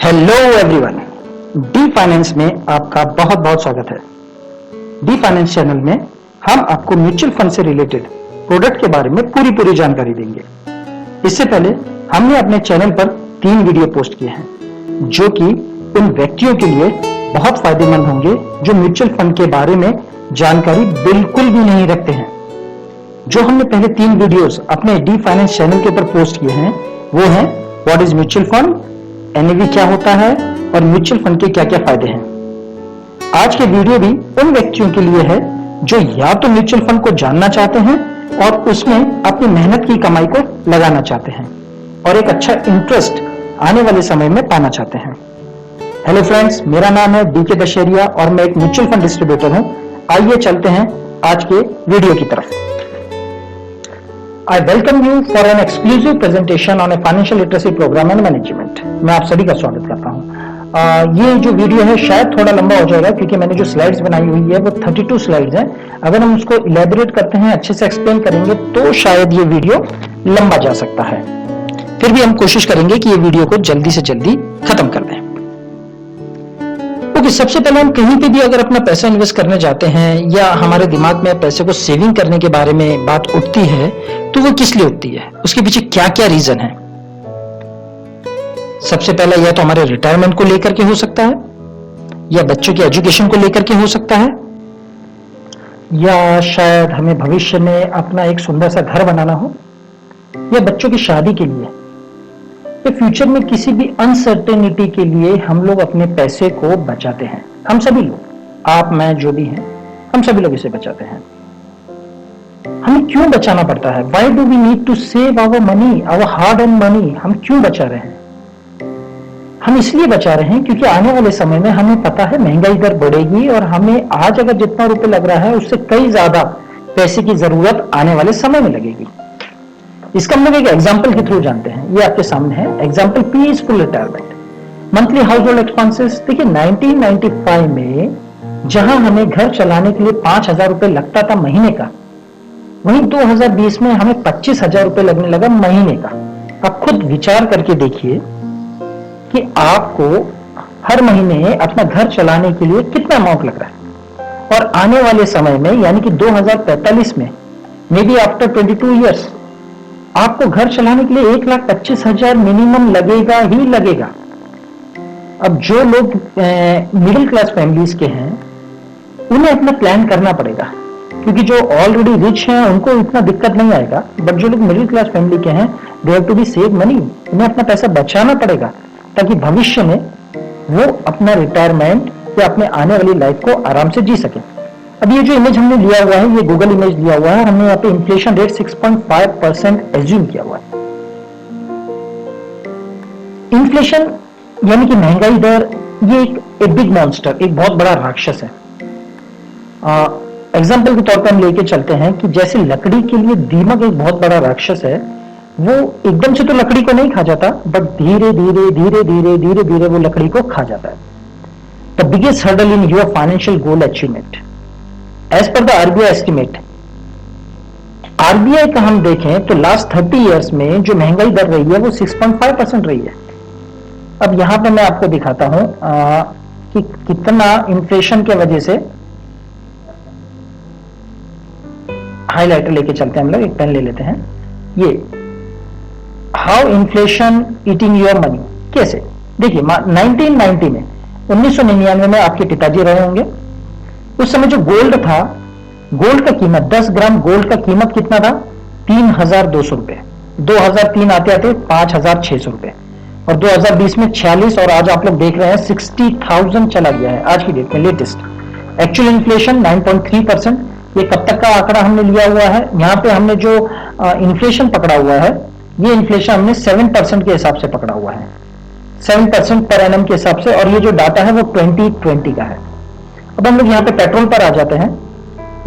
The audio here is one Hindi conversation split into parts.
हेलो एवरीवन, डी फाइनेंस में आपका बहुत बहुत स्वागत है। डी फाइनेंस चैनल में हम आपको म्यूचुअल फंड से रिलेटेड प्रोडक्ट के बारे में पूरी जानकारी देंगे। इससे पहले हमने अपने चैनल पर 3 वीडियो पोस्ट किए हैं जो कि उन व्यक्तियों के लिए बहुत फायदेमंद होंगे जो म्यूचुअल फंड के बारे में जानकारी बिल्कुल भी नहीं रखते हैं। जो हमने पहले 3 वीडियोस अपने डी फाइनेंस चैनल के ऊपर पोस्ट किए हैं वो है what is mutual fund, NAV क्या होता है और म्यूचुअल फंड के क्या क्या फायदे हैं। आज के वीडियो भी उन व्यक्तियों के लिए है जो या तो म्यूचुअल फंड को जानना चाहते हैं और उसमें अपनी मेहनत की कमाई को लगाना चाहते हैं और एक अच्छा इंटरेस्ट आने वाले समय में पाना चाहते हैं। हेलो फ्रेंड्स, मेरा नाम है डीके दशहरिया और मैं एक म्यूचुअल फंड डिस्ट्रीब्यूटर हूं। आइए चलते हैं आज के वीडियो की तरफ। I welcome you for an exclusive presentation on a financial literacy program and management। मैं आप सभी का स्वागत करता हूं। ये जो वीडियो है शायद थोड़ा लंबा हो जाएगा क्योंकि मैंने जो स्लाइड्स बनाई हुई है वो 32 स्लाइड्स हैं। अगर हम उसको इलेबोरेट करते हैं, अच्छे से एक्सप्लेन करेंगे तो शायद ये वीडियो लंबा जा सकता है। फिर भी हम कोशिश करेंगे कि ये वीडियो को जल्दी से जल्दी खत्म कर दें। सबसे पहले हम कहीं पे भी अगर अपना पैसा इन्वेस्ट करने जाते हैं या हमारे दिमाग में पैसे को सेविंग करने के बारे में बात उठती है तो वो किस लिए उठती है, उसके पीछे क्या क्या रीजन है। सबसे पहला या तो हमारे रिटायरमेंट को लेकर के हो सकता है या बच्चों की एजुकेशन को लेकर के हो सकता है या शायद हमें भविष्य में अपना एक सुंदर सा घर बनाना हो या बच्चों की शादी के लिए, फ्यूचर में किसी भी अनसर्टेनिटी के लिए हम लोग अपने पैसे को बचाते हैं। हम सभी लोग, आप मैं जो भी हैं, हम सभी लोग इसे बचाते हैं। हमें क्यों बचाना पड़ता है? Why do we need to save our money, our hard earned money? हम क्यों बचा रहे हैं? हम इसलिए बचा रहे हैं क्योंकि आने वाले समय में हमें पता है महंगाई दर बढ़ेगी और हमें आज अगर जितना रुपए लग रहा है उससे कई ज्यादा पैसे की जरूरत आने वाले समय में लगेगी। इसका हम लोग एक एग्जांपल के थ्रू जानते हैं। ये आपके सामने है example, peaceful retirement. Monthly house hold expenses, देखिए 1995 में जहां हमें घर चलाने के लिए 5,000 रुपए लगता था महीने का, वहीं 2020 में हमें 25,000 रुपए लगने लगा महीने का। आप खुद विचार करके देखिए कि आपको हर महीने अपना घर चलाने के लिए कितना अमाउंट लग रहा है। और आने वाले समय में यानी कि 2045 में, मे बी आफ्टर 22 ईयर्स, आपको घर चलाने के लिए 1,25,000 मिनिमम लगेगा ही लगेगा। अब जो लोग मिडिल क्लास फैमिलीज के हैं उन्हें अपना प्लान करना पड़ेगा क्योंकि जो ऑलरेडी रिच हैं उनको इतना दिक्कत नहीं आएगा, बट जो लोग मिडिल क्लास फैमिली के हैं they have to be save money. उन्हें अपना पैसा बचाना पड़ेगा ताकि भविष्य में वो अपना रिटायरमेंट या अपने आने वाली लाइफ को आराम से जी सके। अब ये जो इमेज हमने लिया हुआ है ये गूगल इमेज लिया हुआ है। हमने यहाँ पे इन्फ्लेशन रेट 6.5% एज्यूम किया हुआ है। इन्फ्लेशन यानी कि महंगाई दर, ये एक बिग मॉन्स्टर, एक बहुत बड़ा राक्षस है। एग्जाम्पल के तौर पर हम लेके चलते हैं कि जैसे लकड़ी के लिए दीमक एक बहुत बड़ा राक्षस है, वो एकदम से तो लकड़ी को नहीं खा जाता बट धीरे धीरे वो लकड़ी को खा जाता है। The biggest hurdle in your financial goal achievement as per the RBI estimate. RBI का हम देखें तो लास्ट 30 इयर्स में जो महंगाई दर रही है वो 6.5% रही है। अब यहां पे मैं आपको दिखाता हूं कि कितना इन्फ्लेशन के वजह से, हाइलाइटर लेके चलते हैं हम लोग, एक पेन ले लेते हैं। ये how inflation eating your money, कैसे देखिए 1990 में 1999 में आपके पिताजी रहे होंगे। उस समय जो गोल्ड था, गोल्ड का कीमत 10 ग्राम गोल्ड का कीमत कितना था? 3,200 रुपए। 2003 आते आते 5,600 रुपए और 2020 में 46 और आज आप लोग देख रहे हैं 60,000 चला गया है आज की डेट में लेटेस्ट। Actual inflation 9.3%। ये कब तक का आंकड़ा हमने लिया हुआ है? यहाँ पे हमने जो इन्फ्लेशन पकड़ा हुआ है ये इन्फ्लेशन हमने 7% के हिसाब से पकड़ा हुआ है, 7% पर एनम के हिसाब से, और ये जो डाटा है वो 2020 का है। अब हम लोग यहाँ पे पेट्रोल पर आ जाते हैं।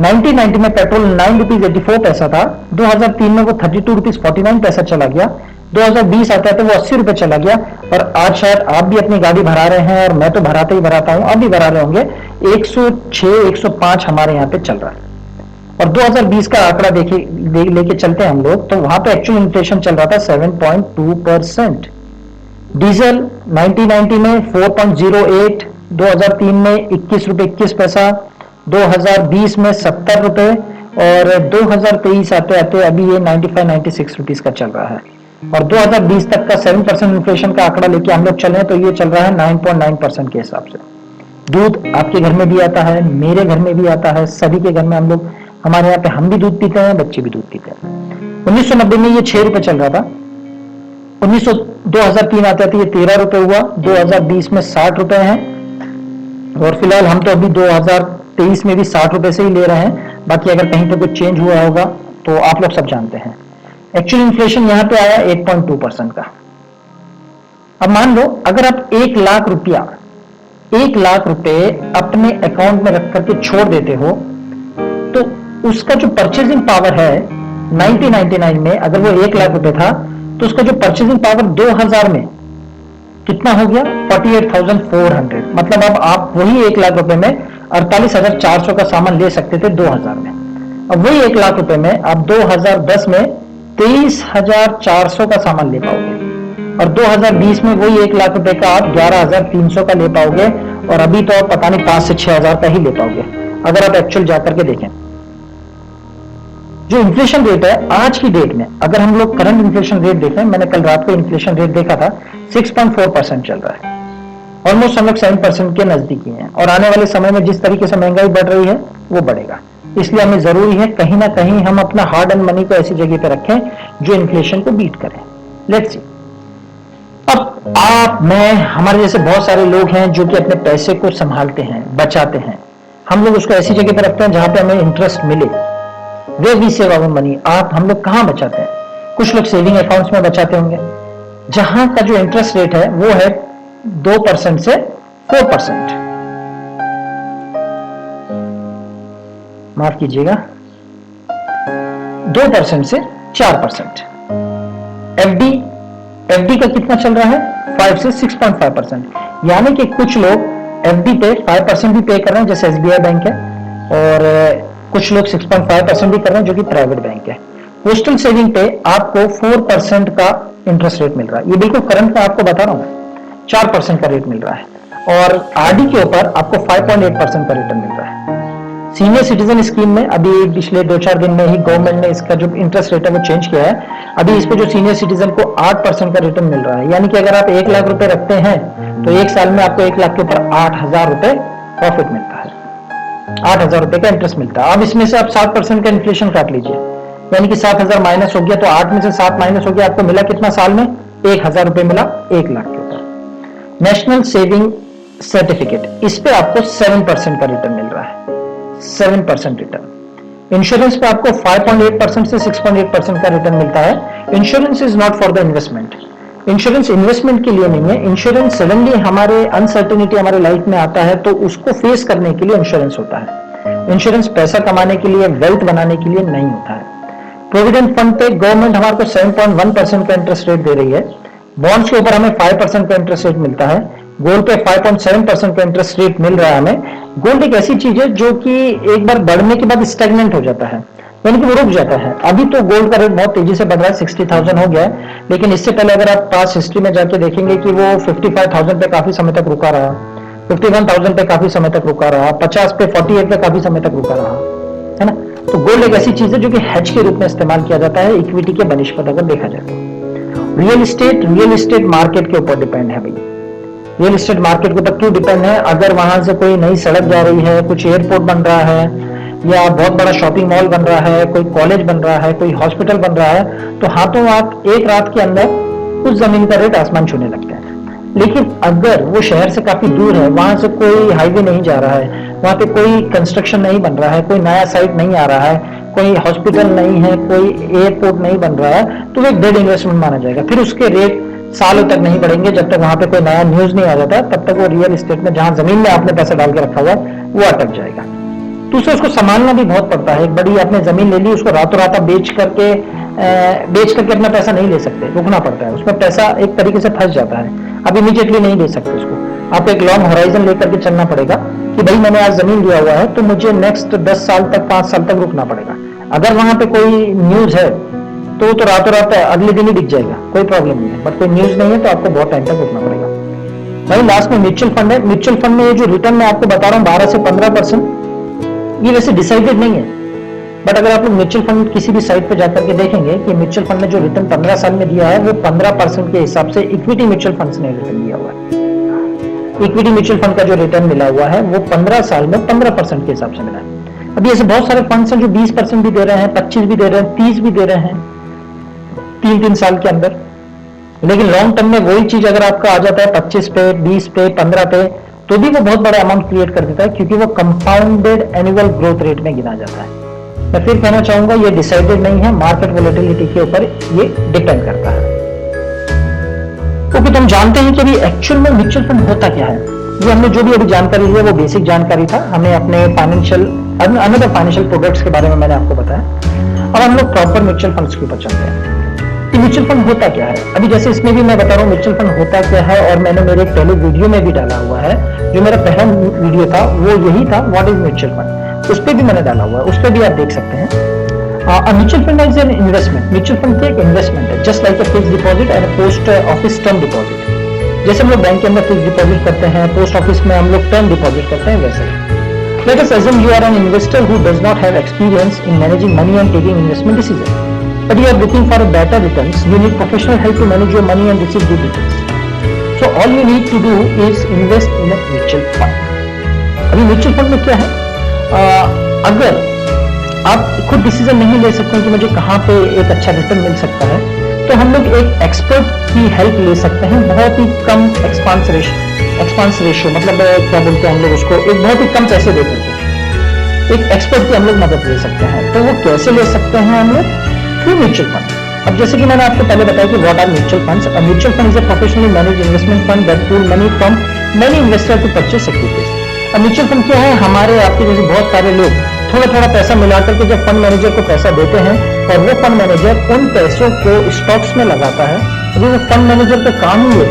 1990 में पेट्रोल 9 रुपीज 84 पैसा था, 2003 में वो 32 रुपीज 49 पैसा चला गया, 2020 आता है तो वो 80 रुपए चला गया। और आज शायद आप भी अपनी गाड़ी भरा रहे हैं और मैं तो भराता ही भराता हूं, आप भी भरा रहे होंगे, 106 105 हमारे यहाँ पे चल रहा है। और 2020 का आंकड़ा लेके चलते हैं हम लोग तो वहां पे एक्चुअल इन्फ्लेशन चल रहा था 7.2%। डीजल 1990 में 4.08, 2003 में 21 रुपए 21 पैसा, 2020 में 70 रुपए और 2023 आते आते अभी ये 95-96 रुपीज का चल रहा है। और 2020 तक का 7% इन्फ्लेशन का आंकड़ा लेके हम लोग चले तो ये चल रहा है 9.9% के हिसाब से। दूध आपके घर में भी आता है, मेरे घर में भी आता है, सभी के घर में हम लोग, हमारे यहाँ पे हम भी दूध पीते हैं, बच्चे भी दूध पीते हैं। 1990 में ये 6 रुपए चल रहा था, 2003 आते आते ये 13 रुपए हुआ, 2020 में 60 रुपए है और फिलहाल हम तो अभी 2023 में भी 60 रुपए से ही ले रहे हैं। बाकी अगर कहीं पे कुछ चेंज हुआ होगा तो आप लोग सब जानते हैं। एक्चुअल इन्फ्लेशन यहाँ पे आया 8.2% का। अब मान लो अगर आप 1 लाख रुपया 1 लाख रुपए अपने अकाउंट में रख करके छोड़ देते हो तो उसका जो परचेजिंग पावर है 1999 में, अगर वो 1 लाख रुपए था तो उसका जो परचेजिंग पावर 2000 में कितना हो गया 48,400। मतलब अब आप वही 1 लाख रुपए में 48,400 का सामान ले सकते थे 2000 में। अब वही 1 लाख रुपए में आप 2010 में 23,400 का सामान ले पाओगे और 2020 में वही 1 लाख रुपए का आप 11,300 का ले पाओगे और अभी तो पता नहीं 5 से 6,000 का ही ले पाओगे अगर आप एक्चुअल जाकर के देखें। जो इन्फ्लेशन रेट है आज की डेट में, अगर हम लोग करंट इन्फ्लेशन रेट देखें, मैंने कल रात को इन्फ्लेशन रेट देखा था 6.4% चल रहा है। ऑलमोस्ट हम लोग 7% के नजदीकी हैं और आने वाले समय में जिस तरीके से महंगाई बढ़ रही है वो बढ़ेगा। इसलिए हमें जरूरी है कहीं ना कहीं हम अपना हार्ड एंड मनी को ऐसी जगह पे रखें जो इन्फ्लेशन को बीट करें। लेट्स सी, अब आप, मैं, हमारे जैसे बहुत सारे लोग हैं जो कि अपने पैसे को संभालते हैं, बचाते हैं। हम लोग उसको ऐसी जगह पे रखते हैं जहां पे हमें इंटरेस्ट मिले। Way we save our money. आप, हम लोग कहां बचाते हैं? कुछ लोग सेविंग अकाउंट्स में बचाते होंगे जहां का जो इंटरेस्ट रेट है वो है 2% से 4%, माफ कीजिएगा 2% से 4%। एफडी का कितना चल रहा है 5 से 6.5%। यानी कि कुछ लोग एफडी पे 5% भी पे कर रहे हैं जैसे एसबीआई बैंक है और कुछ लोग 6.5% भी कर रहे हैं जो कि प्राइवेट बैंक है। पोस्टल सेविंग पे आपको 4% का इंटरेस्ट रेट मिल रहा है। ये बिल्कुल करंट का आपको बता रहा हूं, 4% का रेट मिल रहा है और आरडी के ऊपर आपको 5.8% का रिटर्न मिल रहा है। सीनियर सिटीजन स्कीम में अभी पिछले 2-4 दिन में ही गवर्नमेंट ने इसका जो इंटरेस्ट रेट है वो चेंज किया है। अभी इस पे जो सीनियर सिटीजन को 8% का रिटर्न मिल रहा है। यानी कि अगर आप 1 लाख रुपए रखते हैं तो 1 साल में आपको 1 लाख के ऊपर 8,000 रुपए प्रॉफिट मिलता है, 8,000 रुपए का इंटरेस्ट मिलता है। अब इसमें से आप 7% का इन्फ्लेशन काट लीजिए, यानी कि 7,000 माइनस हो गया तो 8 में से 7 माइनस हो गया, आपको मिला कितना साल में? 1,000 रुपए मिला 1 लाख के ऊपर। नेशनल सेविंग सर्टिफिकेट, इस पे आपको 7% का रिटर्न मिल रहा है, 7% रिटर्न। इंश्योरेंस पे आपको 5.8% से 6.8% का रिटर्न मिलता है। Insurance is not for the investment. Insurance investment के लिए नहीं है। इंश्योरेंस सडनली हमारे अनसर्टेनिटी हमारे लाइफ में आता है तो उसको फेस करने के लिए इंश्योरेंस होता है। इंश्योरेंस पैसा कमाने के लिए, वेल्थ बनाने के लिए नहीं होता है। प्रोविडेंट फंड पे गवर्नमेंट हमारे को 7.1% का इंटरेस्ट रेट दे रही है। बॉन्ड्स के ऊपर हमें 5% का इंटरेस्ट रेट मिलता है। गोल्ड पे 5.7% का इंटरेस्ट रेट मिल रहा है हमें। गोल्ड एक ऐसी चीज है जो कि एक बार बढ़ने के बाद स्टैग्नेंट हो जाता है, यानी कि वो रुक जाता है। अभी तो गोल्ड का रेट बहुत तेजी से बढ़ रहा है, 60,000 हो गया है, लेकिन इससे पहले अगर आप पास्ट हिस्ट्री में जाके देखेंगे कि वो 55,000 पे काफी समय तक रुका रहा, 51,000 पे काफी समय तक रुका रहा, 50 पे 48 पे काफी समय तक रुका रहा, है ना। तो गोल्ड एक ऐसी चीज है जो कि हेज के रूप में इस्तेमाल किया जाता है इक्विटी के बनिस्पत अगर देखा जाए तो। रियल एस्टेट मार्केट के ऊपर डिपेंड है भाई। रियल एस्टेट मार्केट के ऊपर क्यों डिपेंड है? अगर वहां से कोई नई सड़क जा रही है, कुछ एयरपोर्ट बन रहा है या बहुत बड़ा शॉपिंग मॉल बन रहा है, कोई कॉलेज बन रहा है, कोई हॉस्पिटल बन रहा है, तो हाथों हाथ एक रात के अंदर उस जमीन का रेट आसमान छूने लगता है। लेकिन अगर वो शहर से काफी दूर है, वहां से कोई हाईवे नहीं जा रहा है, वहां पे कोई कंस्ट्रक्शन नहीं बन रहा है, कोई नया साइट नहीं आ रहा है, कोई हॉस्पिटल नहीं है, कोई एयरपोर्ट नहीं बन रहा है, तो वो एक डेड इन्वेस्टमेंट माना जाएगा। फिर उसके रेट सालों तक नहीं बढ़ेंगे जब तक वहां पे कोई नया न्यूज नहीं आ जाता, तब तक वो रियल एस्टेट में जहां जमीन में आपने पैसा डाल के रखा हुआ है वो अटक जाएगा। तो उसे उसको संभालना भी बहुत पड़ता है। एक बड़ी आपने जमीन ले ली, उसको रातों रात आप बेच करके अपना पैसा नहीं ले सकते, रुकना पड़ता है। उसमें पैसा एक तरीके से फंस जाता है, आप इमीडिएटली नहीं ले सकते उसको। आपको एक लॉन्ग होराइजन लेकर के चलना पड़ेगा कि भाई मैंने आज जमीन लिया हुआ है तो मुझे नेक्स्ट 10 साल तक, 5 साल तक रुकना पड़ेगा। अगर वहां पे कोई न्यूज है तो रातों रात अगले दिन ही दिख जाएगा, कोई प्रॉब्लम नहीं है। बट कोई न्यूज नहीं है तो आपको बहुत टाइम तक रुकना पड़ेगा। भाई लास्ट में म्यूचुअल फंड है। म्यूचुअल फंड में ये जो रिटर्न मैं आपको बता रहा हूँ 12 से 15%, ये वैसे डिसाइडेड नहीं है, बट अगर आप लोग म्यूचुअल फंड किसी भी साइट पर जाकर के देखेंगे कि म्यूचुअल फंड ने जो रिटर्न 15 साल में दिया है वो 15% के हिसाब से इक्विटी म्यूचुअल फंड ने रिटर्न दिया हुआ है। इक्विटी म्यूचुअल फंड का जो रिटर्न मिला हुआ है वो 15 साल में 15% के हिसाब से मिला है। अभी ऐसे बहुत सारे फंड्स हैं जो 20% भी दे रहे हैं, 25 भी दे रहे हैं, 30 भी दे रहे हैं 3 साल के अंदर। लेकिन लॉन्ग टर्म में वही चीज अगर आपका आ जाता है 25 पे, 20 पे, 15 पे, तो भी वो बहुत बड़ा अमाउंट क्रिएट कर देता है, क्योंकि वो कंपाउंडेड एनुअल ग्रोथ रेट में गिना जाता है। मैं फिर कहना चाहूंगा ये डिसाइडेड नहीं है, मार्केट वोलेटिलिटी के ऊपर ये डिपेंड करता है। क्योंकि तुम जानते हैं कि अभी एक्चुअल में म्यूचुअल फंड होता क्या है। ये हमने जो भी अभी जानकारी ली है वो बेसिक जानकारी था, हमें अपने अनदर फाइनेंशियल प्रोडक्ट्स के बारे में मैंने आपको बताया। अब हम लोग प्रॉपर म्यूचुअल फंड्स के ऊपर चलते हैं कि म्यूचुअल फंड होता क्या है। अभी जैसे इसमें भी मैं बता रहा हूँ म्यूचुअल फंड होता क्या है, और मैंने मेरे एक पहले वीडियो में भी डाला हुआ है, जो मेरा पहला वीडियो था वो यही था, व्हाट इज म्यूचुअल फंड, उस पर भी मैंने डाला हुआ है, उस पर भी आप देख सकते हैं। Mutual fund is an investment. Mutual fund एक इन्वेस्टमेंट है, just like a fixed deposit and post office term deposit. जैसे हम लोग बैंक के अंदर फिक्स्ड डिपॉजिट करते हैं, पोस्ट ऑफिस में हम लोग टर्म डिपॉजिट करते हैं, वैसे let us assume you are an investor who does not have experience in managing money and taking investment decisions, but you are looking for a better returns. You need professional help to manage your money and receive good returns. So all you need to do is invest in a mutual fund. अभी म्यूचुअल फंड में क्या है, अगर आप खुद डिसीजन नहीं ले सकते हैं कि मुझे कहाँ पे एक अच्छा रिटर्न मिल सकता है, तो हम लोग एक एक्सपर्ट की हेल्प ले सकते हैं। बहुत ही कम एक्सपांस रेशियो मतलब क्या बोलते हैं हम लोग उसको, एक बहुत ही कम पैसे दे करके एक एक्सपर्ट की हम लोग मदद ले सकते हैं। तो वो कैसे ले सकते हैं हम लोग, थ्रू म्यूचुअल फंड। अब जैसे कि मैंने आपको पहले बताया कि what are mutual funds. A mutual fund is a professionally managed investment fund that pool money from many investor to purchase securities. अब म्यूचुअल फंड क्या है, हमारे आपके जैसे बहुत सारे लोग थोड़ा थोड़ा पैसा मिलाकर के जब फंड मैनेजर को पैसा देते हैं, और वो फंड मैनेजर उन पैसों को स्टॉक्स में लगाता है। तो वो फंड मैनेजर का काम ही है,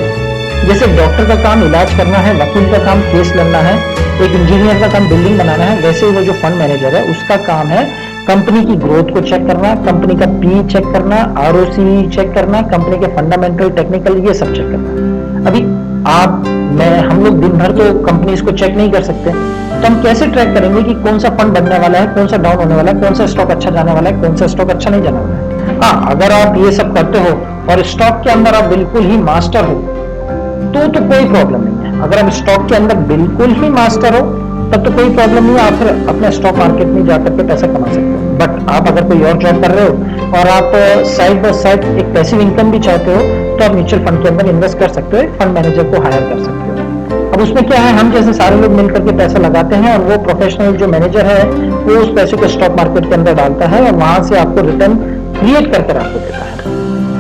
जैसे डॉक्टर का काम इलाज करना है, वकील का काम केस लड़ना है, एक इंजीनियर का काम बिल्डिंग बनाना है, वैसे ही वो जो फंड मैनेजर है उसका काम है कंपनी की ग्रोथ को चेक करना, कंपनी का पी चेक करना, आरओसी चेक करना, कंपनी के फंडामेंटल टेक्निकल ये सब चेक करना। अभी आप मैं हम लोग दिन भर तो कंपनीज को चेक नहीं कर सकते, तो हम कैसे ट्रैक करेंगे कि कौन सा फंड बढ़ने वाला है, कौन सा डाउन होने वाला है, कौन सा स्टॉक अच्छा जाने वाला है, कौन सा स्टॉक अच्छा नहीं जाने वाला है। हाँ, अगर आप ये सब करते हो और स्टॉक के अंदर आप बिल्कुल ही मास्टर हो तो कोई प्रॉब्लम नहीं है। अगर आप स्टॉक के अंदर बिल्कुल ही मास्टर हो तब तो कोई प्रॉब्लम नहीं है, आप फिर अपने स्टॉक मार्केट में जाकर के पैसा कमा सकते हो। बट आप अगर कोई और जॉब कर रहे हो और आप साइड बाय साइड एक पैसिव इनकम भी चाहते हो, तो आप म्यूचुअल फंड के अंदर इन्वेस्ट कर सकते हो, एक फंड मैनेजर को हायर कर सकते हो। अब उसमें क्या है, हम जैसे सारे लोग मिलकर के पैसा लगाते हैं और वो प्रोफेशनल जो मैनेजर है वो उस पैसे को स्टॉक मार्केट के अंदर डालता है और वहां से आपको रिटर्न क्रिएट करके आपको देता है।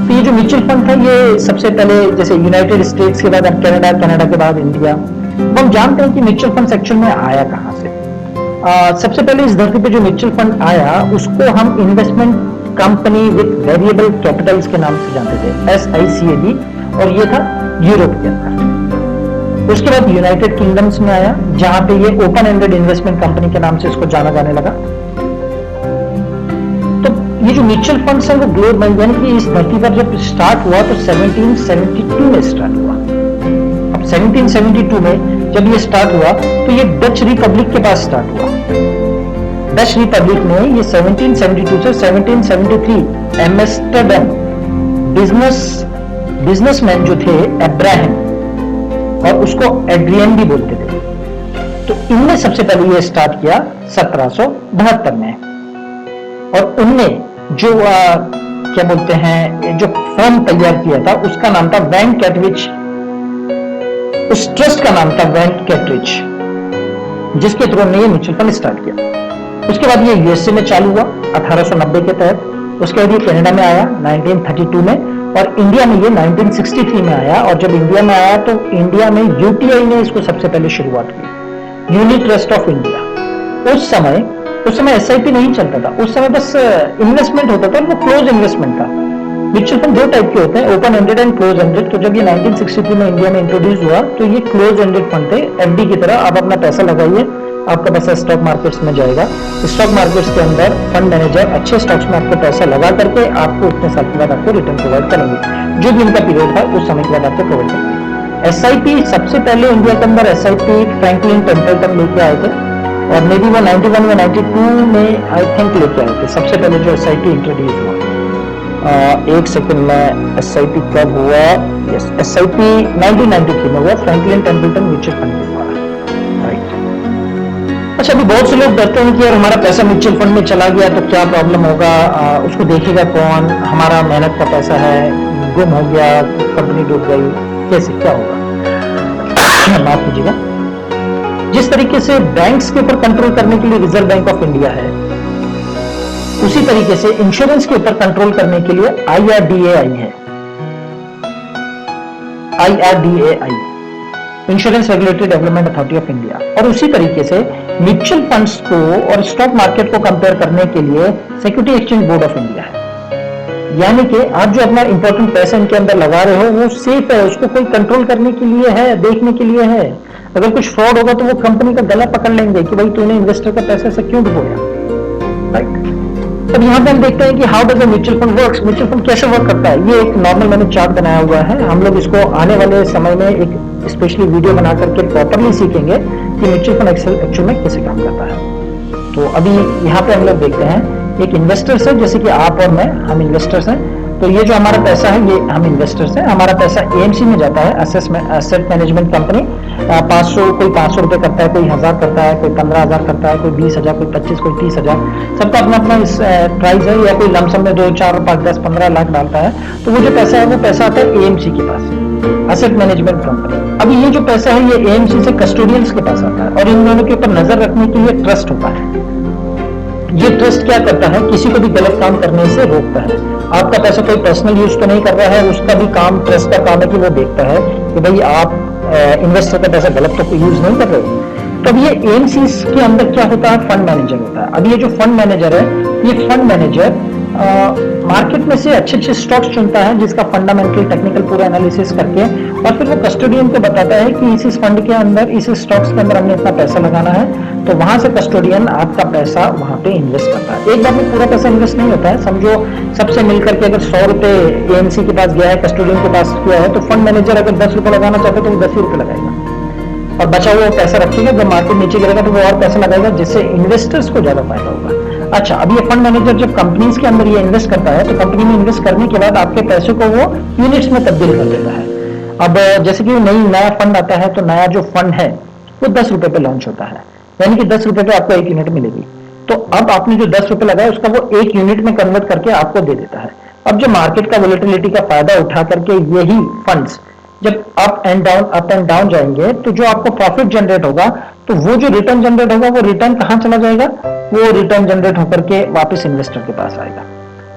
तो ये जो म्यूचुअल फंड है ये सबसे पहले जैसे यूनाइटेड स्टेट्स के बाद कनाडा, कनाडा के बाद इंडिया। तो हम जानते हैं कि म्यूचुअल फंड एक्चुअल में आया कहाँ से। सबसे पहले इस धरती पे जो म्यूचुअल फंड आया उसको हम investment company with variable Capitals के नाम से जानते थे, SICAD, और ये था यूरोप के अंदर। उसके बाद यूनाइटेड किंगडम्स में आया जहां पे ये ओपन एंडेड इन्वेस्टमेंट कंपनी के नाम से इसको जाना जाने लगा। तो ये जो म्यूचुअल फंड्स है वो ग्लोबल यानी कि इस धरती पर जब स्टार्ट हुआ तो 1772 में स्टार्ट हुआ। अब 1772 में जब ये स्टार्ट हुआ तो ये डच रिपब्लिक के पास स्टार्ट हुआ। डच रिपब्लिक में ये 1772 से 1773 एम्स्टरडम बिजनेसमैन जो थे अब्राहम, और उसको एड्रियन भी बोलते थे, तो इनने सबसे पहले ये स्टार्ट किया 1772 में। और उनने जो क्या बोलते हैं जो फर्म तैयार किया था उसका नाम था वैन कैटरिच। उस ट्रस्ट का नाम था वैन कैटरिच, जिसके थ्रू ने ये म्यूचुअल फंड स्टार्ट किया। उसके बाद ये यूएसए में चालू हुआ 1890 के तहत। उसके बाद ये कनाडा में आया 1932 में, और इंडिया में ये 1963 में आया। और जब इंडिया में आया तो इंडिया में यूटीआई ने इसको सबसे पहले शुरुआत की, यूनिट ट्रस्ट ऑफ इंडिया। उस समय एसआईपी नहीं चलता था, उस समय बस इन्वेस्टमेंट होता था, वो क्लोज इन्वेस्टमेंट था। म्यूचुअल फंड दो टाइप के होते हैं, open ended and close ended. तो जब ये 1963 में इंडिया में इंट्रोड्यूस हुआ तो ये क्लोज एंडेड फंड थे, एफडी की तरह। आप अपना पैसा लगाइए, आपका पैसा स्टॉक मार्केट्स में जाएगा। स्टॉक मार्केट्स के अंदर फंड मैनेजर अच्छे स्टॉक्स में आपको पैसा लगा करके आपको उतने साल के बाद आपको रिटर्न प्रोवाइड करेंगे, जो भी इनका पीरियड था उस समय के बाद आपको प्रोवाइड करेंगे। एसआईपी सबसे पहले इंडिया के अंदर एसआईपी फ्रैंकलिन टेम्पल्टन लेके आए थे, और मे बी वो 91 या 92 में आई थिंक लेके आए थे सबसे पहले जो एसआईपी इंट्रोड्यूस हुआ। एक सेकंड में, एसआईपी कब हुआ? यस, एसआईपी 1993 में हुआ, फ्रैंकलिन टेम्पल्टन म्यूचुअल फंड के द्वारा, राइट। अच्छा, अभी बहुत से लोग डरते हैं कि यार हमारा पैसा म्यूचुअल फंड में चला गया तो क्या प्रॉब्लम होगा, उसको देखेगा कौन, हमारा मेहनत का पैसा है, गुम हो गया, कंपनी डूब गई, कैसे क्या होगा? माफ कीजिएगा। जिस तरीके से बैंक्स के ऊपर कंट्रोल करने के लिए रिजर्व बैंक ऑफ इंडिया है, उसी तरीके से इंश्योरेंस के ऊपर कंट्रोल करने के लिए IRDAI है। IRDAI, insurance regulatory development authority of India. और उसी तरीके से म्यूचुअल फंड्स को और स्टॉक मार्केट को कंपेयर करने के लिए security exchange board of India है। यानी कि आप जो अपना इंपॉर्टेंट पैसा इनके अंदर लगा रहे हो वो सेफ है, उसको कोई कंट्रोल करने के लिए है, देखने के लिए है। अगर कुछ फ्रॉड होगा तो वो कंपनी का गला पकड़ लेंगे कि भाई तूने इन्वेस्टर का पैसा से क्यों डुबोया, राइट। अब यहाँ पे हम देखते हैं कि how does a mutual fund works, mutual fund कैसे वर्क करता है। ये एक नॉर्मल मैंने चार्ट बनाया हुआ है, हम लोग इसको आने वाले समय में एक स्पेशली वीडियो बना करके प्रॉपरली सीखेंगे कि म्यूचुअल फंड एक्चुअल में कैसे काम करता है। तो अभी यहाँ पे हम लोग देखते हैं एक इन्वेस्टर्स है, जैसे कि आप और मैं, हम इन्वेस्टर्स हैं। तो ये जो हमारा पैसा है, ये हम इन्वेस्टर्स हैं, हमारा पैसा AMC में जाता है, एसेट मैनेजमेंट कंपनी। 500, कोई 500 रुपए करता है, कोई 1000 करता है, कोई 15,000 करता है, कोई 20,000, कोई 25, कोई 30,000, सबका अपना अपना प्राइस है। या कोई लमसम में 2, 4, 5, 10, 15 लाख डालता है, तो वो जो पैसा है वो पैसा आता है AMC के पास, एसेट मैनेजमेंट कंपनी। अभी ये जो पैसा है ये AMC से कस्टोडियंस के पास आता है, और इन दोनों के ऊपर नजर रखने के लिए ट्रस्ट होता है। ये ट्रस्ट क्या करता है, किसी को भी गलत काम करने से रोकता है। आपका पैसा कोई पर्सनल यूज तो नहीं कर रहा है, उसका भी काम, ट्रस्ट का काम है कि वो देखता है कि भाई आप इन्वेस्टर का पैसा गलत तो यूज नहीं कर रहे। तब ये AMC के अंदर क्या होता है, फंड मैनेजर होता है। अब ये जो फंड मैनेजर है, ये फंड मैनेजर मार्केट में से अच्छे अच्छे स्टॉक्स चुनता है, जिसका फंडामेंटल टेक्निकल पूरा एनालिसिस करके, और फिर वो कस्टोडियन को बताता है कि इस फंड के अंदर, इस स्टॉक्स के अंदर हमने इतना पैसा लगाना है। तो वहां से कस्टोडियन आपका पैसा वहां पे इन्वेस्ट करता है। एक बार में पूरा पैसा इन्वेस्ट नहीं होता है, समझो सबसे मिलकर के अगर 100 रुपए AMC के पास गया है, कस्टोडियन के पास किया है, तो फंड मैनेजर अगर 10 रुपए लगाना चाहते तो वो 10 ही रुपए लगाएगा, और बचा हुआ पैसा रखेगा। जब मार्केट नीचे गिरेगा तो वो और पैसा लगाएगा, जिससे इन्वेस्टर्स को ज्यादा फायदा होगा। अच्छा, अब ये फंड मैनेजर जब कंपनीज के अंदर ये इन्वेस्ट करता है, तो कंपनी में इन्वेस्ट करने के बाद आपके पैसे को वो यूनिट्स में तब्दील कर देता है। अब जैसे कि नया फंड आता है, तो नया जो फंड है वो 10 रुपए पे लॉन्च होता है, यानी कि 10 रुपए पे आपको 1 यूनिट मिलेगी। तो अब आपने जो 10 रुपए लगाया उसका वो 1 यूनिट में कन्वर्ट करके आपको दे देता है। अब जो मार्केट का वोलेटिलिटी का फायदा उठा करके यही फंड्स जब अप एंड डाउन जाएंगे, तो जो आपको प्रॉफिट जनरेट होगा, तो वो जो रिटर्न जनरेट होगा, वो रिटर्न कहां चला जाएगा, वो रिटर्न जनरेट होकर के वापस इन्वेस्टर के पास आएगा।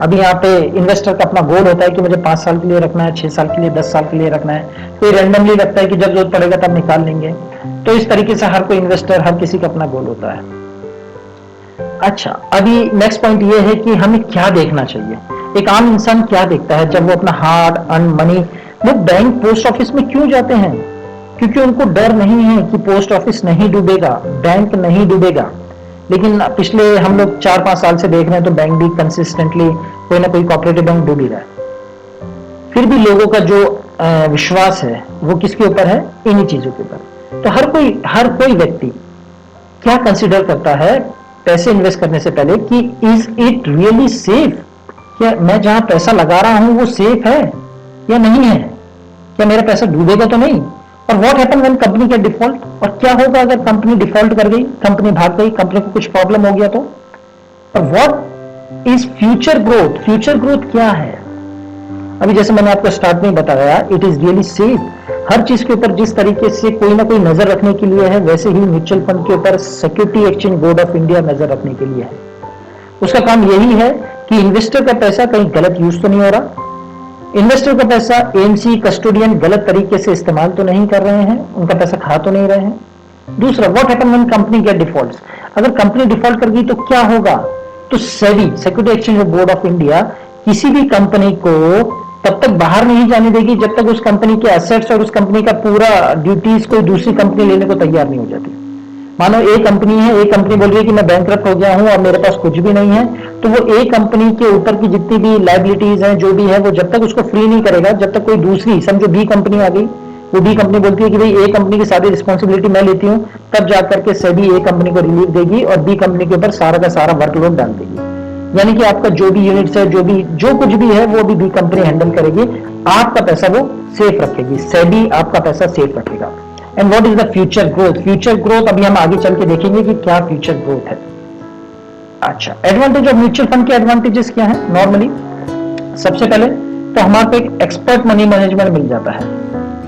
अभी यहाँ पे इन्वेस्टर का अपना गोल होता है कि मुझे 5 साल के लिए रखना है, 6 साल के लिए, 10 साल के लिए रखना है। कोई रैंडमली रखता है कि जब जरूरत पड़ेगा तब निकाल लेंगे। तो इस तरीके से हर कोई इन्वेस्टर, हर किसी का अपना गोल होता है। अच्छा, अभी नेक्स्ट पॉइंट ये है कि हमें क्या देखना चाहिए। एक आम इंसान क्या देखता है जब वो अपना हार्ड अर्न मनी, वो बैंक, पोस्ट ऑफिस में क्यों जाते हैं? क्योंकि उनको डर नहीं है कि पोस्ट ऑफिस नहीं डूबेगा, बैंक नहीं डूबेगा। लेकिन पिछले हम लोग 4-5 साल से देख रहे हैं तो बैंक भी कंसिस्टेंटली कोई ना कोई कोऑपरेटिव बैंक डूब ही रहा है। फिर भी लोगों का जो विश्वास है वो किसके ऊपर है, इन्हीं चीजों के ऊपर। तो हर कोई व्यक्ति क्या कंसिडर करता है पैसे इन्वेस्ट करने से पहले कि इज इट रियली सेफ, क्या मैं जहां पैसा लगा रहा हूं वो सेफ है या नहीं है, क्या मेरा पैसा डूबेगा तो नहीं। और what happen when company get default, और क्या होगा अगर कंपनी डिफॉल्ट कर गई, कंपनी भाग गई, कंपनी को कुछ प्रॉब्लम हो गया तो। और what is future growth, future growth क्या है। अभी जैसे मैंने आपको स्टार्ट में बताया, इट इज रियली सेफ। हर चीज के ऊपर जिस तरीके से कोई ना कोई नजर रखने के लिए है, वैसे ही म्यूचुअल फंड के ऊपर security exchange board of India नजर रखने के लिए है। उसका काम यही है कि इन्वेस्टर का पैसा कहीं गलत यूज तो नहीं हो रहा, इन्वेस्टर का पैसा AMC कस्टोडियन गलत तरीके से इस्तेमाल तो नहीं कर रहे हैं, उनका पैसा खा तो नहीं रहे हैं। दूसरा, what happen when company get defaults, अगर कंपनी डिफॉल्ट कर गई तो क्या होगा। तो SEBI, security exchange board of India, किसी भी कंपनी को तब तक बाहर नहीं जाने देगी जब तक उस कंपनी के एसेट्स और उस कंपनी का पूरा ड्यूटीज कोई दूसरी कंपनी लेने को तैयार नहीं हो जाती। मानो ए कंपनी है, ए कंपनी बोल रही है कि मैं बैंकरप्ट हो गया हूं और मेरे पास कुछ भी नहीं है, तो वो ए कंपनी के ऊपर की जितनी भी लायबिलिटीज हैं, जो भी है, वो जब तक उसको फ्री नहीं करेगा, जब तक कोई दूसरी, समझो बी कंपनी आ गई, वो बी कंपनी बोलती है कि भाई ए कंपनी की सारी रिस्पॉन्सिबिलिटी मैं लेती हूं, तब जाकर के सेबी ए कंपनी को रिलीफ देगी और बी कंपनी के ऊपर सारा का सारा वर्कलोड डाल देगी। यानी कि आपका जो भी यूनिट्स है, जो कुछ भी है, वो भी बी कंपनी हैंडल करेगी, आपका पैसा वो सेफ रखेगी, सेबी आपका पैसा सेफ रखेगा। And what is the future growth? Future growth अभी हम आगे चल के देखेंगे कि क्या फ्यूचर ग्रोथ है। अच्छा, एडवांटेज ऑफ म्यूचुअल फंड के एडवांटेजेस क्या है? नॉर्मली सबसे पहले तो हमारे को एक एक्सपर्ट मनी मैनेजमेंट मिल जाता है।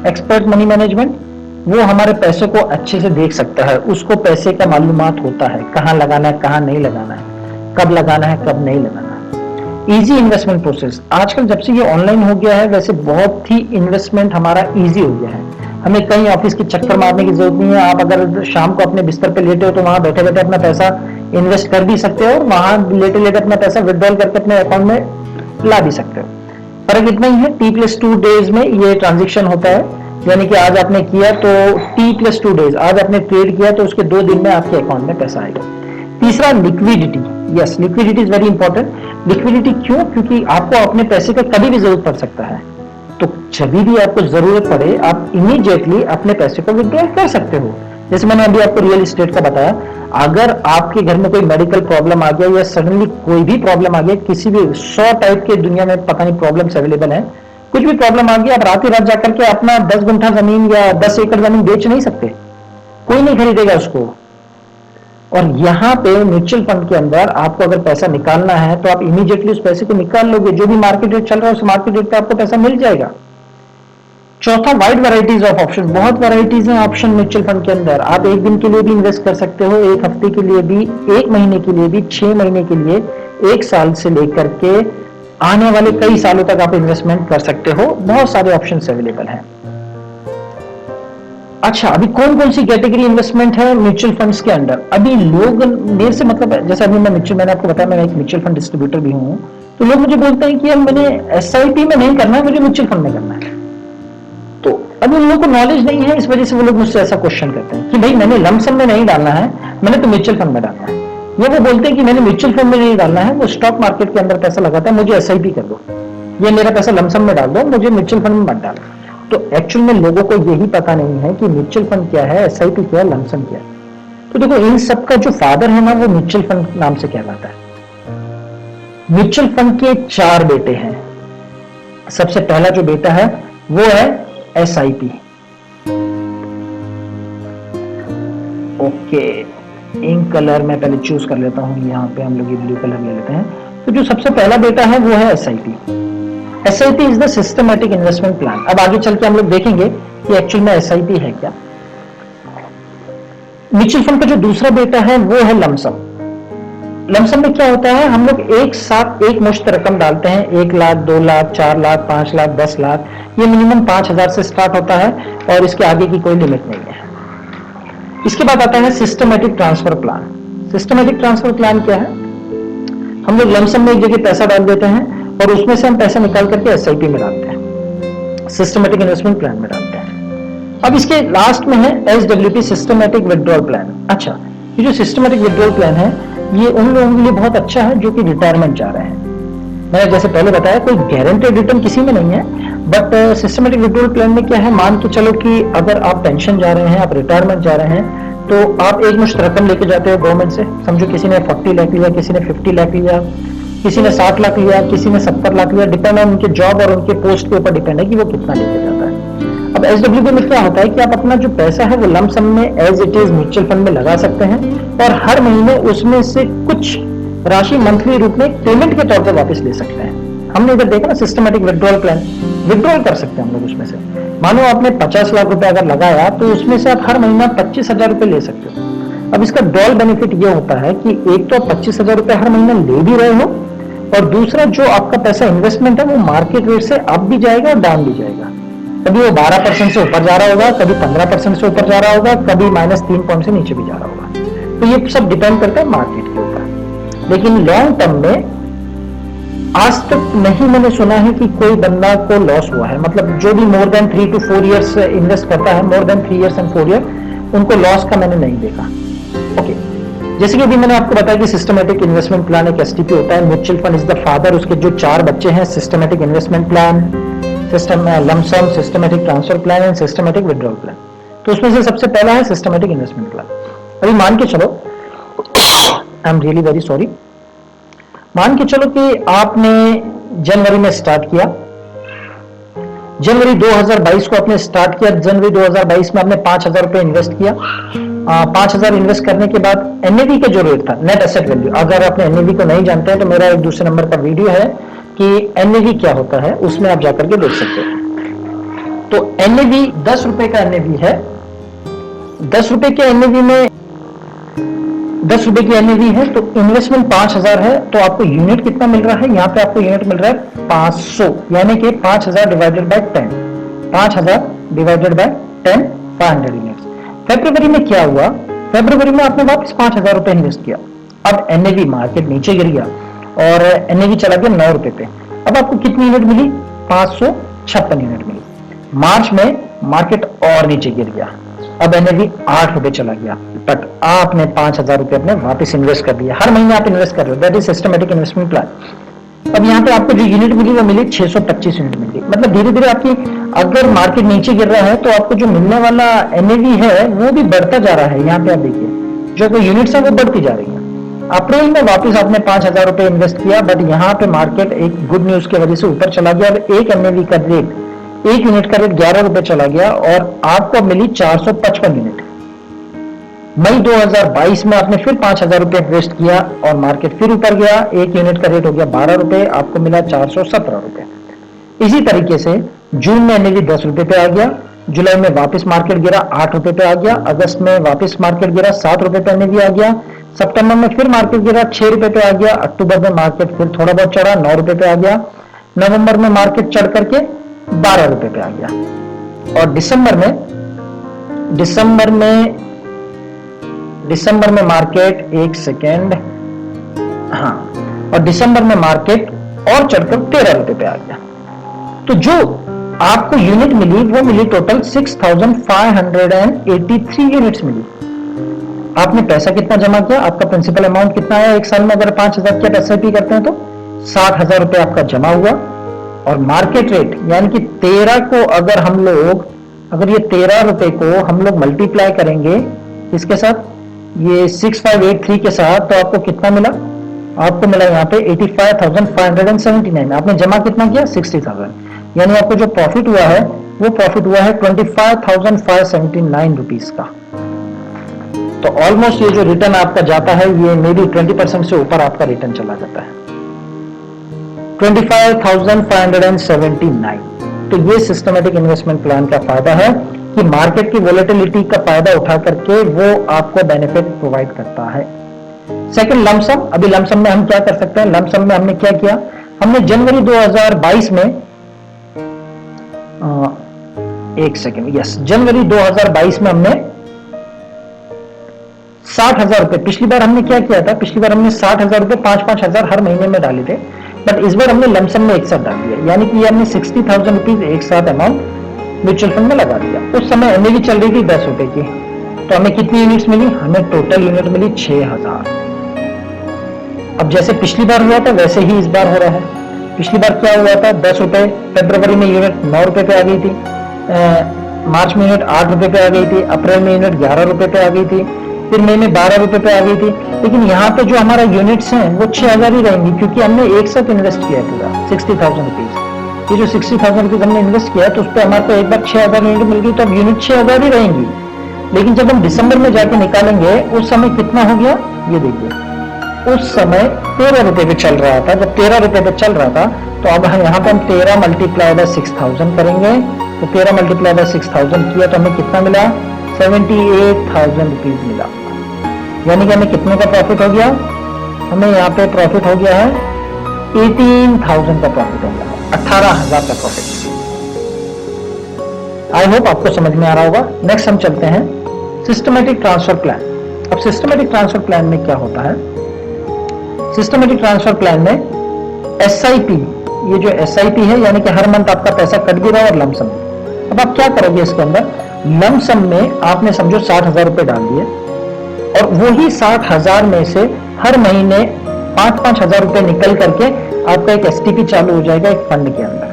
एक्सपर्ट मनी मैनेजमेंट, वो हमारे पैसे को अच्छे से देख सकता है, उसको पैसे का मालूमात होता है, कहां लगाना है, कहां नहीं लगाना है, कब लगाना है, कब नहीं लगाना है। इजी इन्वेस्टमेंट प्रोसेस, आजकल जब से ये ऑनलाइन हो गया है, वैसे बहुत ही इन्वेस्टमेंट हमारा इजी हो गया है। हमें कहीं ऑफिस की चक्कर मारने की जरूरत नहीं है। आप अगर शाम को अपने बिस्तर पे लेटे हो तो वहां बैठे बैठे अपना पैसा इन्वेस्ट कर भी सकते हो और वहां लेटे लेटे अपना पैसा विड्रॉल करके अपने अकाउंट में ला भी सकते हो। फर्क इतना ही है, T+2 डेज में ये ट्रांजेक्शन होता है, यानी कि आज आपने किया तो T+2 डेज, आज आपने ट्रेड किया तो उसके 2 दिन में आपके अकाउंट में पैसा आएगा। तीसरा, liquidity. Yes, liquidity is very important. Liquidity क्यों? क्योंकि आपको अपने पैसे का कभी भी जरूरत पड़ सकता है, तो जब भी आपको जरूरत पड़े आप इमीडिएटली अपने पैसे को विड्रॉल कर सकते हो। जैसे मैंने अभी आपको रियल एस्टेट का बताया, अगर आपके घर में कोई मेडिकल प्रॉब्लम आ गया या सडनली कोई भी प्रॉब्लम आ गया, किसी भी 100 टाइप के दुनिया में पता नहीं प्रॉब्लम्स अवेलेबल है, कुछ भी प्रॉब्लम आ गया, आप रात ही रात जाकर के अपना 10 गुंठा जमीन या 10 एकड़ जमीन बेच नहीं सकते, कोई नहीं खरीदेगा उसको। और यहां पे म्यूचुअल फंड के अंदर आपको अगर पैसा निकालना है तो आप इमीडिएटली उस पैसे को निकाल लोगे, जो भी मार्केट रेट चल रहा है उस मार्केट रेट पे आपको पैसा मिल जाएगा। चौथा, वाइड वैरायटीज ऑफ ऑप्शन। बहुत वैरायटीज हैं ऑप्शन म्यूचुअल फंड के अंदर। आप एक दिन के लिए भी इन्वेस्ट कर सकते हो, एक हफ्ते के लिए भी, एक महीने के लिए भी, 6 महीने के लिए, 1 साल से लेकर के आने वाले कई सालों तक आप इन्वेस्टमेंट कर सकते हो। बहुत सारे ऑप्शन अवेलेबल हैं। अच्छा, अभी कौन कौन सी कैटेगरी इन्वेस्टमेंट है म्यूचुअल फंड्स के अंदर? अभी लोग मेरे से, मतलब जैसे अभी मैंने आपको बताया मैं एक म्यूचुअल फंड डिस्ट्रीब्यूटर भी हूं, तो लोग मुझे बोलते हैं कि यार मैंने SIP में नहीं करना है, मुझे म्यूचुअल फंड में करना है। तो अभी उन लोगों को नॉलेज नहीं है, इस वजह से वो लोग मुझसे ऐसा क्वेश्चन करते हैं कि भाई मैंने लमसम में नहीं डालना है, मैंने तो म्यूचुअल फंड में डालना है। ये वो बोलते हैं कि मैंने म्यूचुअल फंड में नहीं डालना है, वो स्टॉक मार्केट के अंदर पैसा लगाता है, मुझे SIP कर दो, ये मेरा पैसा लमसम में डाल दो, मुझे म्यूचुअल फंड में मत डालो। तो एक्चुअल में लोगों को यही पता नहीं है कि म्यूचुअल फंड क्या है, SIP क्या है, लमसम क्या है। तो देखो, इन सब का जो फादर है ना, वो म्यूचुअल फंड नाम से कहलाता है। म्यूचुअल फंड के 4 बेटे हैं। सबसे पहला जो बेटा है वो है SIP। ओके, इंक कलर मैं पहले चूज कर लेता हूं, यहां पे हम लोग ये ब्लू कलर ले लेते हैं। तो जो सबसे पहला बेटा है वो है SIP। SIP is the systematic investment plan. अब आगे चल के हम लोग देखेंगे कि एक्चुअल में SIP है क्या। म्यूचुअल फंड का जो दूसरा बेटा है वो है लमसम। लमसम में क्या होता है, हम लोग एक साथ एक मुश्त रकम डालते हैं, 1 लाख, 2 लाख, 4 लाख, 5 लाख, 10 लाख। ये मिनिमम 5,000 से स्टार्ट होता है और इसके आगे की कोई लिमिट नहीं है। इसके बाद आता है systematic transfer plan. Systematic transfer plan क्या है? हम लोग लमसम में एक जगह पैसा डाल देते हैं और उसमें से हम पैसा निकाल करके SIP में डालते हैं, सिस्टमैटिक इन्वेस्टमेंट प्लान में डालते हैं। अब इसके लास्ट में है SWP, सिस्टमैटिक विड्रॉल प्लान। अच्छा, ये जो सिस्टमैटिक विड्रॉल प्लान है, ये उन लोगों के लिए बहुत अच्छा है जो कि रिटायरमेंट जा रहे हैं। मैंने जैसे पहले बताया, कोई गारंटेड रिटर्न किसी में नहीं है, बट सिस्टमैटिक विड्रॉल प्लान में क्या है, मान के चलो कि अगर आप पेंशन जा रहे हैं, आप रिटायरमेंट जा रहे हैं, तो आप एक मुश्त रकम लेके जाते हो गवर्नमेंट से। समझो किसी ने 40 लाख लिया, किसी ने 50 लाख लिया, किसी ने 60 लाख लिया, किसी ने 70 लाख लिया, डिपेंड ऑन उनके जॉब और उनके पोस्ट के ऊपर डिपेंड है कि वो कितना लेके जाता है। अब SWP में क्या होता है कि आप अपना जो पैसा है वो लमसम में as it is mutual fund में लगा सकते हैं और हर महीने उसमें से कुछ राशि मंथली रूप में पेमेंट के तौर पर वापस ले सकते हैं। हमने इधर देखा ना, सिस्टमैटिक विड्रॉल प्लान, विड्रॉल कर सकते हैं हम लोग उसमें से। मानो आपने 50 लाख रुपए अगर लगाया तो उसमें से आप हर महीना 25,000 रुपए ले सकते हो। अब इसका डबल बेनिफिट ये होता है कि एक तो 25,000 रुपए हर महीना ले भी रहे हो और दूसरा जो आपका पैसा इन्वेस्टमेंट है वो मार्केट रेट से अप भी जाएगा और डाउन भी जाएगा। कभी वो 12% से ऊपर जा रहा होगा, कभी 15% से ऊपर जा रहा होगा, कभी -3 पॉइंट से नीचे भी जा रहा होगा। तो ये सब डिपेंड करता है मार्केट के ऊपर। लेकिन लॉन्ग टर्म में आज तक नहीं मैंने सुना है कि कोई बंदा को लॉस हुआ है। मतलब जो भी more than 3 to 4 years invest करता है, more than 3 years and 4 years, उनको लॉस का मैंने नहीं देखा। ओके, जैसे कि अभी मैंने आपको बताया कि सिस्टमैटिक इन्वेस्टमेंट प्लान एक एसटीपी होता है, mutual fund is the father, उसके जो 4 बच्चे हैं, systematic investment plan, system lump sum, systematic transfer plan and systematic withdrawal plan. तो उसमें से सबसे पहला है सिस्टमैटिक इन्वेस्टमेंट प्लान। अभी मान के चलो, I am really very sorry, मान के चलो कि आपने जनवरी में स्टार्ट किया, जनवरी 2022 को आपने स्टार्ट किया, जनवरी 2022 में आपने 5,000 रुपए इन्वेस्ट किया। 5,000 इन्वेस्ट करने के बाद एनएवी का जो रेट था, नेट एसेट वैल्यू, अगर आपने एनएवी को नहीं जानते हैं तो मेरा एक दूसरे नंबर का वीडियो है कि एनएवी क्या होता है, उसमें आप जाकर के देख सकते हैं। तो एनएवी 10 रुपए का एनएवी है, 10 रुपए के एनएवी में 10 रुपए की एनएवी है, तो इन्वेस्टमेंट 5,000 है, तो आपको यूनिट कितना मिल रहा है, यहाँ पे आपको यूनिट मिल रहा है 500, यानी कि 5,000 divided by 10, 5,000 divided by 10, 500 units. फरवरी में क्या हुआ, फरवरी में आपने वापस 5,000 रुपए इन्वेस्ट किया। अब एनएवी मार्केट नीचे गिर गया और एनएवी चला गया 9 रुपए पे। अब आपको कितनी यूनिट मिली, 556 यूनिट मिली। मार्च में मार्केट और नीचे गिर गया, अब एनएवी 8 रुपए चला गया, बट आपने 5,000 रुपए अपने वापस इन्वेस्ट कर दिया। हर महीने आप इन्वेस्ट कर रहे हो, that is systematic investment plan. अब यहाँ पे आपको जो यूनिट मिली वो मिली 625 यूनिट मिली। मतलब धीरे धीरे आपकी, अगर मार्केट नीचे गिर रहा है तो आपको जो मिलने वाला एनएवी है वो भी बढ़ता जा रहा है। यहाँ पे आप देखिए, जो कोई यूनिट्स है वो बढ़ती जा रही है। अप्रैल में वापस आपने 5,000 रुपए इन्वेस्ट किया, बट यहाँ पे मार्केट एक गुड न्यूज की वजह से ऊपर चला गया और एक एनएवी का रेट, एक यूनिट का रेट 11 रुपए चला गया और आपको मिली 455 यूनिट। मई 2022 में आपने फिर 5,000 रुपए इन्वेस्ट किया और मार्केट फिर ऊपर गया, एक यूनिट का रेट हो गया 12 रुपए, आपको मिला 417 रुपए। इसी तरीके से जून में एनएवी 10 रुपए पे आ गया, जुलाई में वापस मार्केट गिरा 8 रुपए पे आ गया, अगस्त में वापस मार्केट गिरा 7 रुपए पे एनएवी आ गया, सितंबर में फिर मार्केट गिरा 6 रुपए पे आ गया, अक्टूबर में मार्केट फिर थोड़ा बहुत चढ़ा 9 रुपए पे आ गया, नवंबर में मार्केट चढ़ करके 12 रुपए पे आ गया और दिसंबर में मार्केट, एक सेकेंड, हाँ, और दिसंबर में मार्केट और चढ़कर 13 रुपए पे आ गया। तो जो आपको यूनिट मिली वो मिली टोटल 6,583 यूनिट्स मिली। आपने पैसा कितना जमा किया, आपका प्रिंसिपल अमाउंट कितना आया, एक साल में अगर 5,000 की एसआईपी करते हैं तो 60,000 रुपए आपका जमा हुआ और मार्केट रेट यानी कि 13 को अगर हम लोग, अगर ये 13 रुपए को हम लोग मल्टीप्लाई करेंगे इसके साथ, ये 6583 के साथ, तो आपको कितना मिला, आपको मिला यहाँ पे 85,579। आपने जमा कितना किया, 60,000, यानी आपको जो प्रॉफिट हुआ है वो प्रॉफिट हुआ है 25,579 रुपीज का। तो ऑलमोस्ट ये जो रिटर्न आपका जाता है ये मे बी 20% से ऊपर आपका रिटर्न चला जाता है, 25,579। तो ये सिस्टमैटिक इन्वेस्टमेंट प्लान का फायदा है कि मार्केट की वोलेटिलिटी का फायदा उठा करके वो आपको बेनिफिट प्रोवाइड करता है। Second, lump sum. अभी लमसम में हम क्या कर सकते हैं, लमसम में हमने क्या किया, हमने जनवरी 2022 में जनवरी 2022 में हमने 60,000 रुपए, पिछली बार हमने क्या किया था, पिछली बार हमने 60,000 रुपए 5,000 हर महीने में डाले थे, बट इस बार हमने लमसम में एक साथ डाल दिया, यानी कि हमने 60,000 रुपीज एक साथ अमाउंट म्यूचुअल फंड में लगा दिया। उस समय एनएवी चल रही थी 10 रुपए की, तो हमें कितनी यूनिट्स मिली, हमें टोटल यूनिट मिली 6,000। अब जैसे पिछली बार हुआ था वैसे ही इस बार हो रहा है। पिछली बार क्या हुआ था, 10 रुपए, फरवरी में यूनिट 9 रुपए पे आ गई थी, मार्च में यूनिट 8 रुपए पे आ गई थी, अप्रैल में यूनिट 11 रुपए पे आ गई थी, फिर मई में 12 रुपए पे आ गई थी। लेकिन यहाँ पे जो हमारा यूनिट्स हैं वो 6,000 ही रहेंगी, क्योंकि हमने एक साथ इन्वेस्ट किया है पूरा 60,000 रुपीज। ये जो 60,000 रुपीज हमने इन्वेस्ट किया तो उस पर हमारे को एक बार 6,000 यूनिट मिल गई, तो अब यूनिट 6,000 ही रहेंगी। लेकिन जब हम दिसंबर में जाके निकालेंगे उस समय कितना हो गया, ये देखिए, उस समय 13 रुपए पे चल रहा था। जब 13 रुपए पे चल रहा था तो अब यहाँ पे हम 13 मल्टीप्लाई बाय 6,000 करेंगे, तो 13 मल्टीप्लाई बाय 6,000 किया तो हमें कितना मिला, 78,000 रुपीज मिला। यानी कि हमें कितने का प्रॉफिट हो गया, हमें यहाँ पे प्रॉफिट हो गया है 18,000 का प्रॉफिट हो गया, 18,000 का प्रॉफिट। आई होप आपको समझ में आ रहा होगा। नेक्स्ट हम चलते हैं सिस्टमैटिक ट्रांसफर प्लान। अब सिस्टमैटिक ट्रांसफर प्लान में क्या होता है, सिस्टमैटिक ट्रांसफर प्लान में एसआईपी, ये जो एसआईपी है यानी कि हर मंथ आपका पैसा कट भी रहा है और लमसम। अब आप क्या करोगे इसके अंदर, लमसम में आपने समझो 60,000 रुपए डाल दिए, और वही 60,000 में से हर महीने 5-5 हजार रुपए निकल करके आपका एक एसटीपी चालू हो जाएगा एक फंड के अंदर।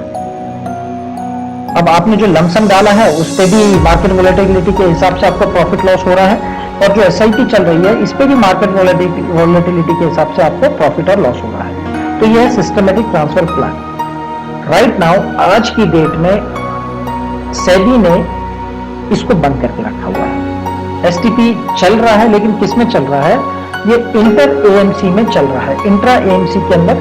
अब आपने जो लमसम डाला है उस पर भी मार्केट वोलेटिलिटी के हिसाब से आपका प्रॉफिट लॉस हो रहा है, और जो एसआईपी चल रही है इस पे भी मार्केट वोलेटिलिटी के हिसाब से आपको प्रॉफिट और लॉस हो रहा है। तो यह है systematic transfer plan. Right now आज की डेट में सेबी ने इसको बंद करके रखा हुआ है। एसटीपी चल रहा है, लेकिन किस में चल रहा है? ये इंटर एएमसी में चल रहा है। इंट्रा एएमसी के अंदर,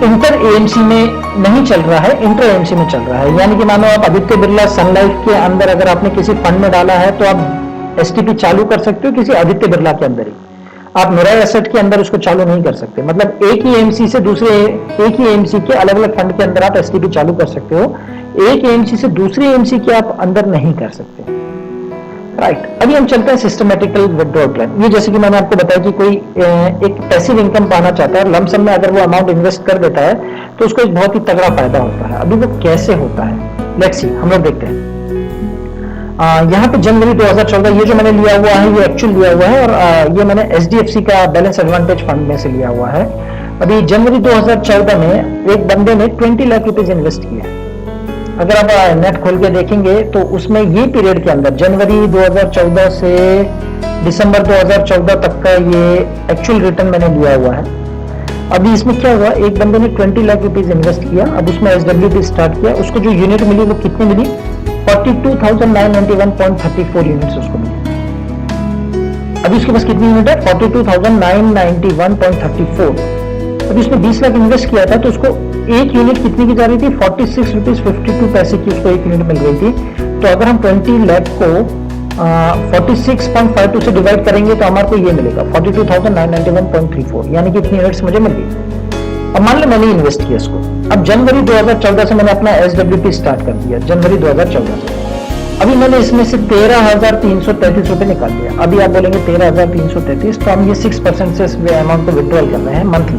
इंटर एएमसी में नहीं चल रहा है, इंटर एएमसी में चल रहा है। यानी कि मानो आप आदित्य बिरला सन लाइफ के अंदर अगर आपने किसी फंड में डाला है तो आप एसटीपी चालू कर सकते हो किसी आदित्य बिरला के अंदर ही। आप मेरा एसेट के अंदर उसको चालू नहीं कर सकते। मतलब एक ही एएमसी से दूसरे, एक ही एएमसी के अलग अलग फंड के अंदर आप एसटीपी चालू कर सकते हो, एक एएमसी से दूसरी एएमसी के आप अंदर नहीं कर सकते। राइट, अभी हम चलते हैं सिस्टमेटिकल विड्रॉल प्लान। ये जैसे कि मैंने आपको बताया कि कोई एक पैसिव इनकम पाना चाहता है, लमसम में अगर वो अमाउंट इन्वेस्ट कर देता है तो उसको एक बहुत ही तगड़ा फायदा होता है। अभी वो कैसे होता है, लेट्स सी, हम लोग देखते हैं। यहाँ पे जनवरी 2014 ये जो मैंने लिया हुआ है ये एक्चुअल लिया हुआ है, और ये मैंने एचडीएफसी का बैलेंस एडवांटेज फंड में से लिया हुआ है। अभी जनवरी 2014 में एक बंदे ने 20 लाख रुपीज इन्वेस्ट किया। अगर आप नेट खोल के देखेंगे तो उसमें ये पीरियड के अंदर जनवरी 2014 से दिसंबर 2014 तक का ये एक्चुअल रिटर्न मैंने लिया हुआ है। अभी इसमें क्या हुआ, एक बंदे ने 20 लाख रुपीज इन्वेस्ट किया, अब उसमें एसडब्ल्यूपी स्टार्ट किया, उसको जो यूनिट मिली वो कितनी मिली? 42,991.34 यूनिट्स उसको मिली। अभी उसके पास कितनी यूनिट है? 42,991.34। अभी उसने 20 लाख इन्वेस्ट किया था तो उसको एक यूनिट कितनी की जा रही थी? 46 रुपीज 52 पैसे की उसको एक यूनिट मिल रही थी। तो अगर हम 20 लाख को 46.52 से डिवाइड करेंगे तो हमारे को ये मिलेगा 42,991.34, यानी कि इतनी यूनिट्स मुझे मिल गई। अब मान लो मैंने इन्वेस्ट किया इसको। अब जनवरी 2014 से मैंने अपना एसडब्ल्यूपी स्टार्ट कर दिया, जनवरी 2014 से। अभी मैंने इसमें से 13,333 रुपए निकाल लिया। अभी आप बोलेंगे 13,333, तो हम ये 6% से अमाउंट को विड्रॉल कर रहे हैं मंथली।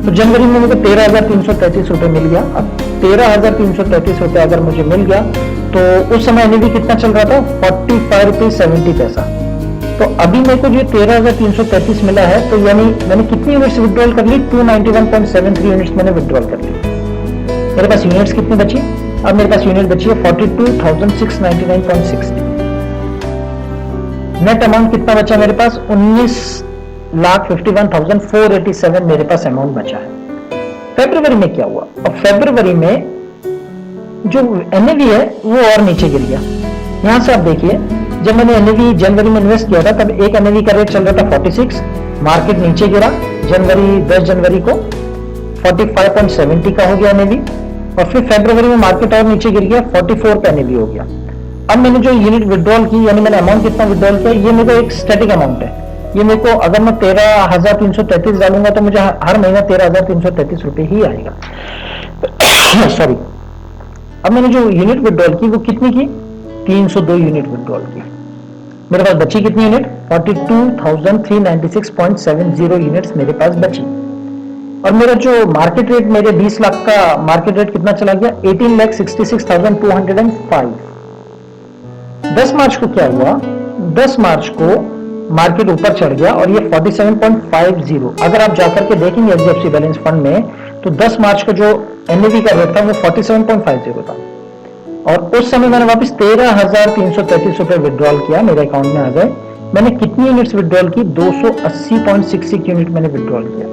तो जनवरी में मुझे 13,333 रुपए मिल गया। अब 13,333 रुपए अगर मुझे मिल गया तो उस समय एनएवी कितना चल रहा था? 45 रुपीज 70 पैसा। तो अभी मेरे को जो 13,333 मिला है, तो यानी मैंने कितनी यूनिट्स विड्रॉल कर ली? 291.73 यूनिट्स मैंने विड्रॉल कर ली। मेरे पास यूनिट्स कितनी बची? अब मेरे पास यूनिट बची है 42,699.60। नेट अमाउंट कितना बचा मेरे पास? 19,51,487 मेरे पास अमाउंट बचा है। फरवरी में क्या हुआ? अब फरवरी में जो एनएवी है वो और नीचे गिर गया। यहां से आप देखिए, जब मैंने एनएवी जनवरी में इन्वेस्ट किया था तब एक एनएवी का रेट चल रहा था 46, मार्केट नीचे गिरा। 10 जनवरी को 45.70 का हो गया एनएवी, और फिर फरवरी में मार्केट और नीचे गिर गया, 44 का एनएवी हो गया। अब मैंने जो यूनिट विड्रॉल की, यानी मैंने अमाउंट कितना विड्रॉल किया, ये मेरे को एक स्टैटिक अमाउंट है। ये मेरे को अगर मैं 13,333 डालूंगा तो मुझे हर महीना 13,333 रुपए ही आएगा। सॉरी। अब मैंने जो यूनिट विड्रॉल की वो कितनी की? 302 यूनिट विड्रॉल की। मेरे पास बची कितनी यूनिट? 42,396.70 यूनिट्स मेरे पास बची। और मेरा जो मार्केट रेट, मेरे 20 लाख का मार्केट रेट कितना चला गया? 18,66,205। 10 मार्च को क्या हुआ? 10 मार्च को मार्केट ऊपर चढ़ गया और ये 47.50। अगर आप जाकर के देखेंगे एचडीएफसी बैलेंस फंड में तो 10 मार्च को जो एनएवी का रेट था वो 47.50 था। और उस समय मैंने वापस 13,333 रुपए विड्रॉल किया, मेरे अकाउंट में आ गए। मैंने कितनी यूनिट्स विड्रॉल की? 280.66 यूनिट मैंने विड्रॉल किया,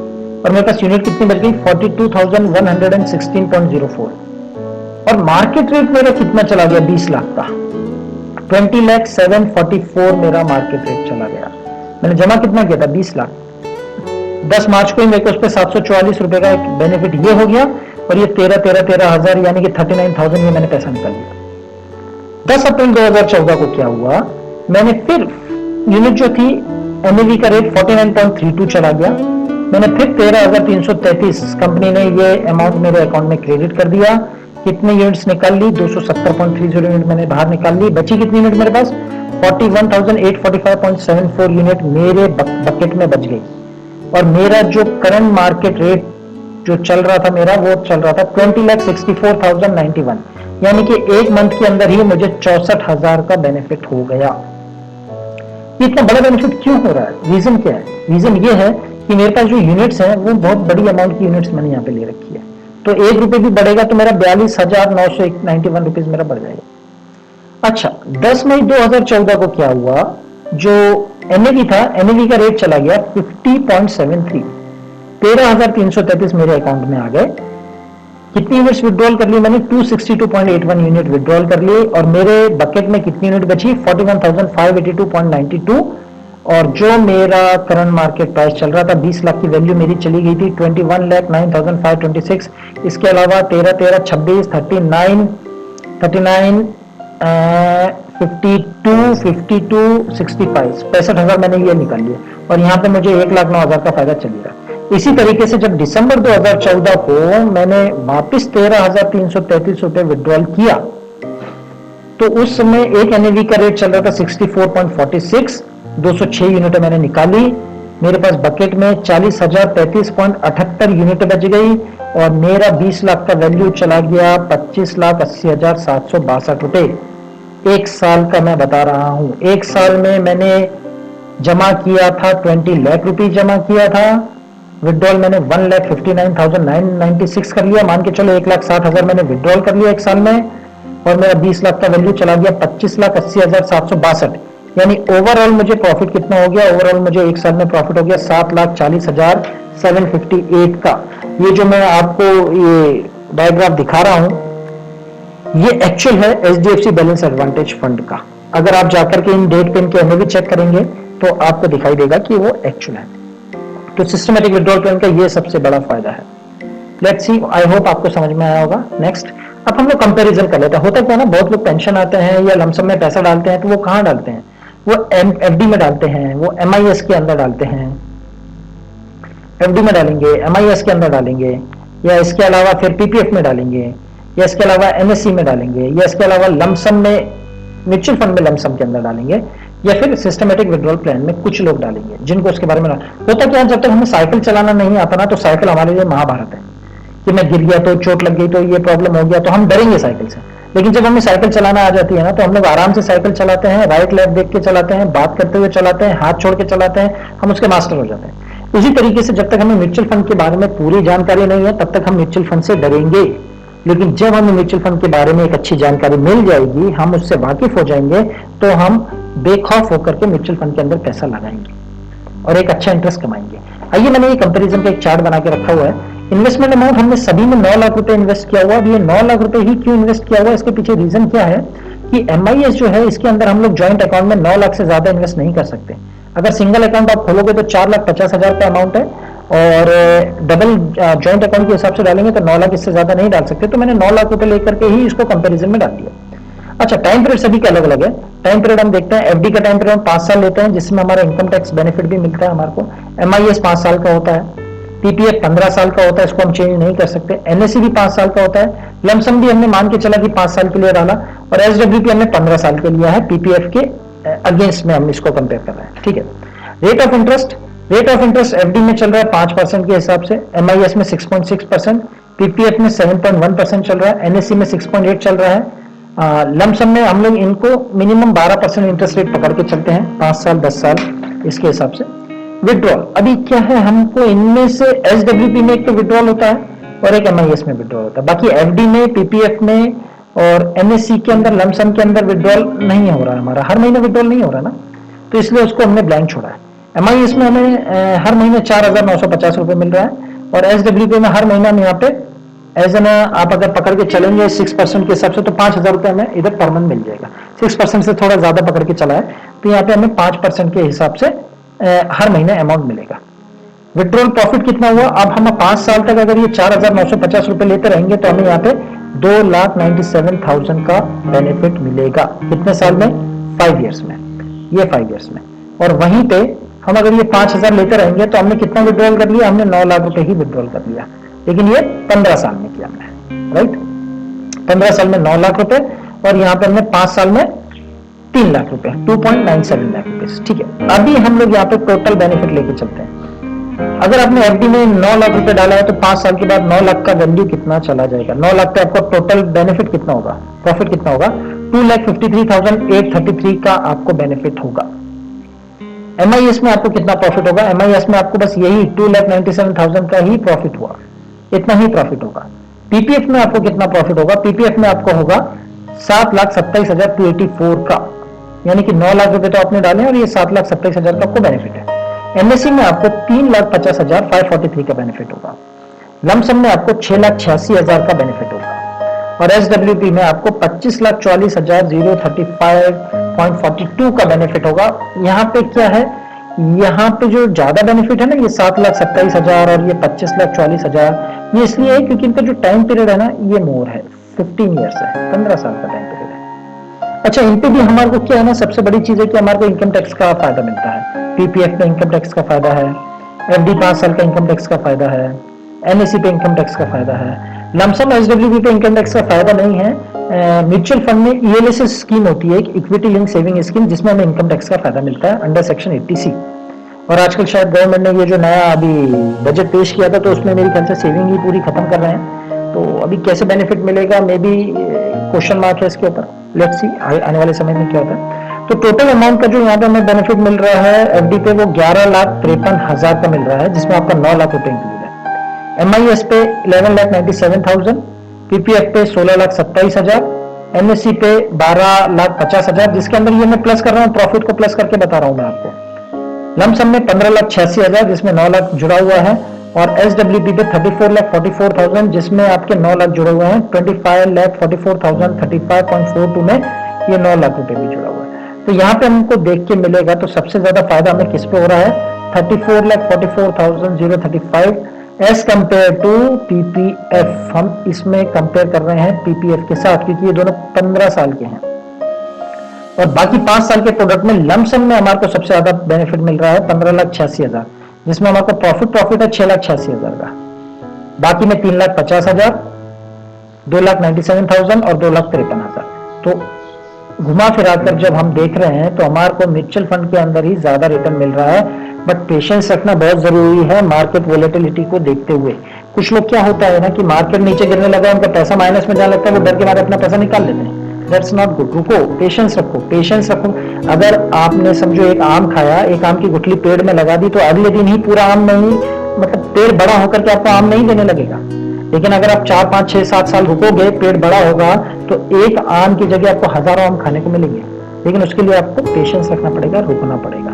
और मेरे पास यूनिट कितनी बच गई? 42,116.04। और मार्केट रेट मेरा कितना चला गया? 20 लाख का 20,744 मेरा मार्केट रेट चला गया। मैंने जमा कितना किया था? 20 लाख। 10 मार्च को ही मेरे को उस पर 744 रुपए का एक बेनिफिट ये हो गया, और ये 13,000 यानी कि 39,000 ये मैंने पैसा निकाल लिया। 10 अप्रैल 2014 को क्या हुआ? मैंने फिर यूनिट जो थी एनएवी का रेट 49.32 चला गया। मैंने फिर 13,333 कंपनी ने ये अमाउंट मेरे अकाउंट में क्रेडिट कर दिया। कितने यूनिट्स निकाल ली? 270.30 यूनिट मैंने बाहर निकाल ली। बची कितनी यूनिट मेरे पास? 41,845.74 यूनिट मेरे बकेट में बच गई। और मेरा जो करंट मार्केट रेट जो चल रहा था मेरा, वो चल रहा था 20,64,091, यानी कि एक मंथ के अंदर ही मुझे 64,000 का बेनिफिट हो गया। कि इतना बड़ा बेनिफिट क्यों हो रहा है, रीजन क्या है? रीजन ये है कि मेरे पास जो यूनिट्स हैं वो बहुत बड़ी अमाउंट की यूनिट्स मैंने यहाँ पे ले रखी है, तो 1 रुपए भी बढ़ेगा तो मेरा 42,991 रुपीज मेरा बढ़ जाएगा। अच्छा, 10 मई 2014 को क्या हुआ, जो एनएवी था, एनएवी का रेट चला गया 50.73, 13,333 मेरे अकाउंट में आ गए। कितनी यूनिट्स विड्रॉल कर ली मैंने? 262.81 यूनिट विड्रॉल कर लिए, और मेरे बकेट में कितनी यूनिट बची? 41,582.92, और जो मेरा करंट मार्केट प्राइस चल रहा था 20 लाख की वैल्यू मेरी चली गई थी 21,09,526। इसके अलावा 13, 13, 26, 39, 39, 52, 52, 65, 65,000 मैंने ये निकाल लिया, और यहाँ पे मुझे 1,09,000 का फायदा चल रहा। इसी तरीके से जब दिसंबर 2014 को मैंने वापस 13,333 रुपए विड्रॉल किया, तो उस समय एक एनएवी का रेट चल रहा था 64.46, 206 यूनिट मैंने निकाली, मेरे पास बकेट में 40,033.78 यूनिट बच गई, और मेरा 20 लाख का वैल्यू चला गया 25,80,762 रुपए। एक साल का मैं बता रहा हूं, एक साल में मैंने जमा किया था 20 लाख रुपए जमा किया था, विड्रॉल मैंने 1,59,996 कर लिया, मान के चलो 1,60,000 मैंने विड्रॉल कर लिया एक साल में, और मेरा 20 लाख का वैल्यू चला गया 25,80,762। यानी ओवरऑल मुझे प्रॉफिट कितना हो गया? ओवरऑल मुझे एक साल में प्रॉफिट हो गया 7,40,758 का। ये जो मैं आपको ये डायग्राफ दिखा रहा हूं, ये एक्चुअल है एचडीएफसी बैलेंस एडवांटेज फंड का। अगर आप जाकर के इन डेट पेन के एनएवी चेक करेंगे तो आपको दिखाई देगा कि वो एक्चुअल है। तो सिस्टमैटिक विड्रॉल प्लान का ये सबसे बड़ा फायदा है। लेट्स सी, आई होप आपको समझ में आया होगा। नेक्स्ट, अब हम लोग कंपैरिजन कर लेते हैं। होता क्या है ना, बहुत लोग पेंशन आते हैं या लमसम में पैसा डालते हैं, तो वो कहां डालते हैं? वो एफडी में डालते हैं, वो एमआईएस के अंदर डालते हैं, एफडी में डालेंगे, एमआईएस के अंदर डालेंगे, या इसके अलावा फिर पीपीएफ में डालेंगे, या इसके अलावा एनएससी में डालेंगे, या इसके अलावा लमसम में म्यूचुअल फंड में लमसम के अंदर डालेंगे, या फिर सिस्टमेटिक विड्रॉल प्लान में कुछ लोग डालेंगे जिनको उसके बारे में होता क्या है, जब तक हमें साइकिल चलाना नहीं आता ना, तो साइकिल हमारे लिए महाभारत है कि मैं गिर गया तो, चोट लग गई तो, ये प्रॉब्लम हो गया तो हम डरेंगे साइकिल से। लेकिन जब हमें साइकिल चलाना आ जाती है ना, तो हम लोग आराम से साइकिल चलाते हैं, राइट लेफ्ट देख के चलाते हैं, बात करते हुए चलाते हैं, हाथ छोड़ के चलाते हैं, हम उसके मास्टर हो जाते हैं। इसी तरीके से जब तक हमें म्यूचुअल फंड के बारे में पूरी जानकारी नहीं है, तब तक हम म्यूचुअल फंड से डरेंगे। लेकिन जब हमें म्यूचुअल फंड के बारे में एक अच्छी जानकारी मिल जाएगी, हम उससे वाकिफ हो जाएंगे, तो हम बेखौफ होकर के म्यूचुअल फंड के अंदर पैसा लगाएंगे और एक अच्छा इंटरेस्ट कमाएंगे। आइए, मैंने ये कंपैरिजन का एक चार्ट बना के रखा हुआ है। इन्वेस्टमेंट अमाउंट हमने सभी में 9 लाख रुपए इन्वेस्ट किया हुआ। अब ये 9 लाख रुपए ही क्यों इन्वेस्ट किया हुआ, इसके पीछे रीजन क्या है कि एमआईएस जो है, इसके अंदर हम लोग ज्वाइंट अकाउंट में 9 लाख से ज्यादा इन्वेस्ट नहीं कर सकते। अगर सिंगल अकाउंट आप खोलोगे तो 4,50,000 का अमाउंट है, और डबल ज्वाइंट अकाउंट के हिसाब से डालेंगे तो 9 लाख, इससे ज्यादा नहीं डाल सकते। तो मैंने 9 लाख रुपए लेकर के ही इसको कंपैरिजन में डाल दिया। अच्छा, टाइम पीरियड सभी के अलग अलग है। टाइम पीरियड हम देखते हैं, एफडी का टाइम पीरियड हम 5 साल लेते हैं, जिसमें हमारा इनकम टैक्स बेनिफिट भी मिलता है हमारे को। एमआईएस 5 साल का होता है, पीपीएफ 15 साल का होता है, इसको हम चेंज नहीं कर सकते। एनएससी भी 5 साल का होता है, लमसम भी हमने मान के चला कि 5 साल के लिए डाला, और एसडब्ल्यूपी हमने 15 साल के लिया है, पीपीएफ के अगेंस्ट में हम इसको कंपेयर कर रहे हैं। ठीक है। Rate of interest, rate of interest FD में चल रहा है 5% के हिसाब से, एमआईएस में 6.6%, पीपीएफ में 7.1% चल रहा है, एनएससी में 6.8 चल रहा है। लमसम में हम लोग इनको मिनिमम 12% इंटरेस्ट रेट पकड़ के चलते हैं, 5 साल 10 साल इसके हिसाब से। विड्रॉल अभी क्या है, हमको इनमें से एसडब्ल्यूपी में एक तो विड्रॉल होता है और एक एमआईएस में विड्रॉल होता है। बाकी एफडी में, पीपीएफ में और एनएससी के अंदर, लमसम के अंदर विड्रॉल नहीं हो रहा है हमारा, हर महीने विड्रॉल नहीं हो रहा ना, तो इसलिए उसको हमने ब्लैंक छोड़ा है। एमआईएस में हमें हर महीने 4,950 रुपए मिल रहा है, और एसडब्ल्यूपी में हर महीना में यहाँ पे एज एन आप अगर पकड़ के चलेंगे 6% के हिसाब से, तो 5,000 रुपए हमें इधर पर मंथ मिल जाएगा। 6% से थोड़ा ज्यादा पकड़ के चला है, तो यहाँ पे हमें 5% के हिसाब से हर महीने अमाउंट मिलेगा। विड्रॉल प्रॉफिट कितना हुआ, अब हम 5 साल तक अगर ये 4,950 रुपए लेते रहेंगे तो हमें यहाँ पे 2,97,000 का बेनिफिट मिलेगा। कितने साल में? 5 ईयर्स में, ये 5 ईयर्स में। और वहीं पे हम अगर ये 5,000 लेते रहेंगे तो हमने कितना विड्रॉल कर लिया, हमने 9 लाख रुपए ही विड्रॉल कर लिया, लेकिन ये 15 साल में किया हमने, राइट। 15 साल में 9 लाख रुपए, और यहाँ पे हमने 5 साल में 3 लाख रुपए, 2.97 लाख रुपए। ठीक है। अभी हम लोग यहाँ पे टोटल बेनिफिट लेके चलते हैं। अगर आपने एफडी में 9 लाख रुपए डाला है, तो 5 साल के बाद 9 लाख का वैल्यू कितना चला जाएगा? 9 लाख का आपका टोटल बेनिफिट कितना होगा, प्रॉफिट कितना होगा? 2,53,833 का आपको बेनिफिट होगा। MIS में आपको कितना प्रॉफिट होगा? MIS में आपको बस यही 2,97,000 का ही प्रॉफिट हुआ, इतना ही प्रॉफिट होगा। PPF में आपको कितना प्रॉफिट होगा? PPF में आपको होगा 7,27,284 का, यानी कि 9 लाख रुपए तो आपने डाले और ये 7,27,000 का आपको बेनिफिट है। NSE में आपको 3,50,543 का बेनिफिट होगा। लमसम में आपको 6,86,000 का बेनिफिट होगा और SWP में आपको 25,44,035.42 का बेनिफिट होगा। यहाँ पे क्या है, यहाँ पे जो ज्यादा बेनिफिट है ना, ये 7,27,000 और ये 25,40,000, ये इसलिए है क्योंकि इनका जो टाइम पीरियड है ना, ये मोर है, 15 ईयर्स है, 15 साल का टाइम पीरियड है। अच्छा, इन पे भी हमारे को क्या है ना, सबसे बड़ी चीज है कि हमारे को इनकम टैक्स का फायदा मिलता है। PPF पे इनकम टैक्स का फायदा है, FD 5 साल का इनकम टैक्स का फायदा है, NSE पे इनकम टैक्स का फायदा है। लमसम SWP पे इनकम टैक्स का फायदा नहीं है। म्यूचुअल फंड में ELSS स्कीम होती है, एक इक्विटी लिंक सेविंग स्कीम, जिसमें हमें इनकम टैक्स का फायदा मिलता है अंडर सेक्शन 80C। और आजकल शायद गवर्नमेंट ने ये जो नया अभी बजट पेश किया था, तो उसमें मेरी ख्याल से सेविंग ही पूरी खत्म कर रहे हैं। तो अभी कैसे बेनिफिट मिलेगा, मे बी क्वेश्चन मार्क है इसके ऊपर। लेट्स सी आने वाले समय में क्या होता है। तो टोटल अमाउंट का जो यहाँ पे हमें बेनिफिट मिल रहा है FD पे, वो 11,53,000 का मिल रहा है, जिसमें आपका 9 लाख रुपए इंक्लूड है। MIS पे 11,97,000, PPF पे 16,27,000, NSE पे 12,50,000, जिसके अंदर ये मैं प्लस कर रहा हूँ, प्रॉफिट को प्लस करके बता रहा हूँ मैं आपको। लमसम में 15,86,000, जिसमें 9 लाख जुड़ा हुआ है, और SWP पे 34,44,000, जिसमें आपके 9 लाख जुड़े हुए हैं। 25,44,035.42 में ये 9 लाख रुपए भी जुड़ा हुआ है। तो यहाँ पे हमको देख के मिलेगा, तो सबसे ज्यादा फायदा हमें किस पे हो रहा है? 34,44,035 एज कंपेयर टू PPF। हम इसमें कंपेयर कर रहे हैं PPF के साथ, क्योंकि ये दोनों 15 साल के हैं। और बाकी 5 साल के प्रोडक्ट में लमसम में हमारे को सबसे ज्यादा बेनिफिट मिल रहा है 15,86,000, जिसमें हमारे को प्रॉफिट है 6,86,000 का। बाकी में 3,50,000, 2,97,000 और 2,53,000। तो घुमा फिरा कर जब हम देख रहे हैं, तो हमारे को म्यूचुअल फंड के अंदर ही ज्यादा रिटर्न मिल रहा है। बट पेशेंस रखना बहुत जरूरी है मार्केट वोलेटिलिटी को देखते हुए। कुछ लोग क्या होता है ना, कि मार्केट नीचे गिरने लगा, उनका पैसा माइनस में जाने लगता है, वो डर के मारे अपना पैसा निकाल लेते हैं। That's not good. रुको, पेशेंस रखो, पेशेंस रखो। अगर आपने समझो एक आम खाया, एक आम की गुठली पेड़ में लगा दी, तो अगले दिन ही पूरा आम नहीं, मतलब पेड़ बड़ा होकर के आपको आम नहीं देने लगेगा। लेकिन अगर आप 4, 5, 6, 7 साल रुकोगे, पेड़ बड़ा होगा, तो एक आम की जगह आपको हजारों आम खाने को मिलेंगे। लेकिन उसके लिए आपको पेशेंस रखना पड़ेगा, रुकना पड़ेगा।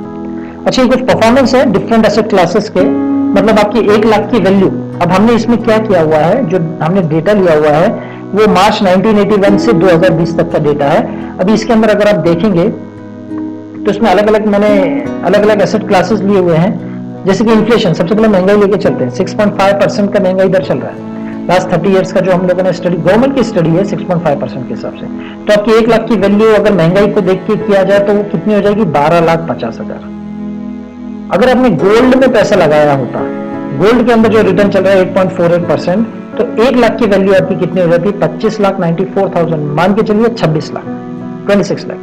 अच्छा, ये कुछ परफॉर्मेंस है डिफरेंट एसेट क्लासेस के, मतलब आपकी 1 लाख की वैल्यू। अब हमने इसमें क्या किया हुआ है, जो हमने डेटा लिया हुआ है वो मार्च 1981 से 2020 तक का डेटा है। अभी इसके अंदर अगर आप देखेंगे तो इसमें अलग अलग एसेट क्लासेस लिए हुए हैं। जैसे कि इन्फ्लेशन, सबसे पहले महंगाई लेके चलते हैं। 6.5% का महंगाई दर चल रहा है। लास्ट 30 इयर्स का जो हम लोगों ने स्टडी, गवर्नमेंट की स्टडी है, 6.5% के हिसाब से। तो आपकी 1 लाख की वैल्यू अगर महंगाई को देख के किया जाए तो वो कितनी हो जाएगी? 12,50,000। अगर आपने गोल्ड में पैसा लगाया होता, गोल्ड के अंदर जो रिटर्न चल रहा है 8.48%, तो 1 लाख की वैल्यू आपकी कितनी हो जाती है? 25,94,000। मान के चलिए 26 लाख, 26 लाख।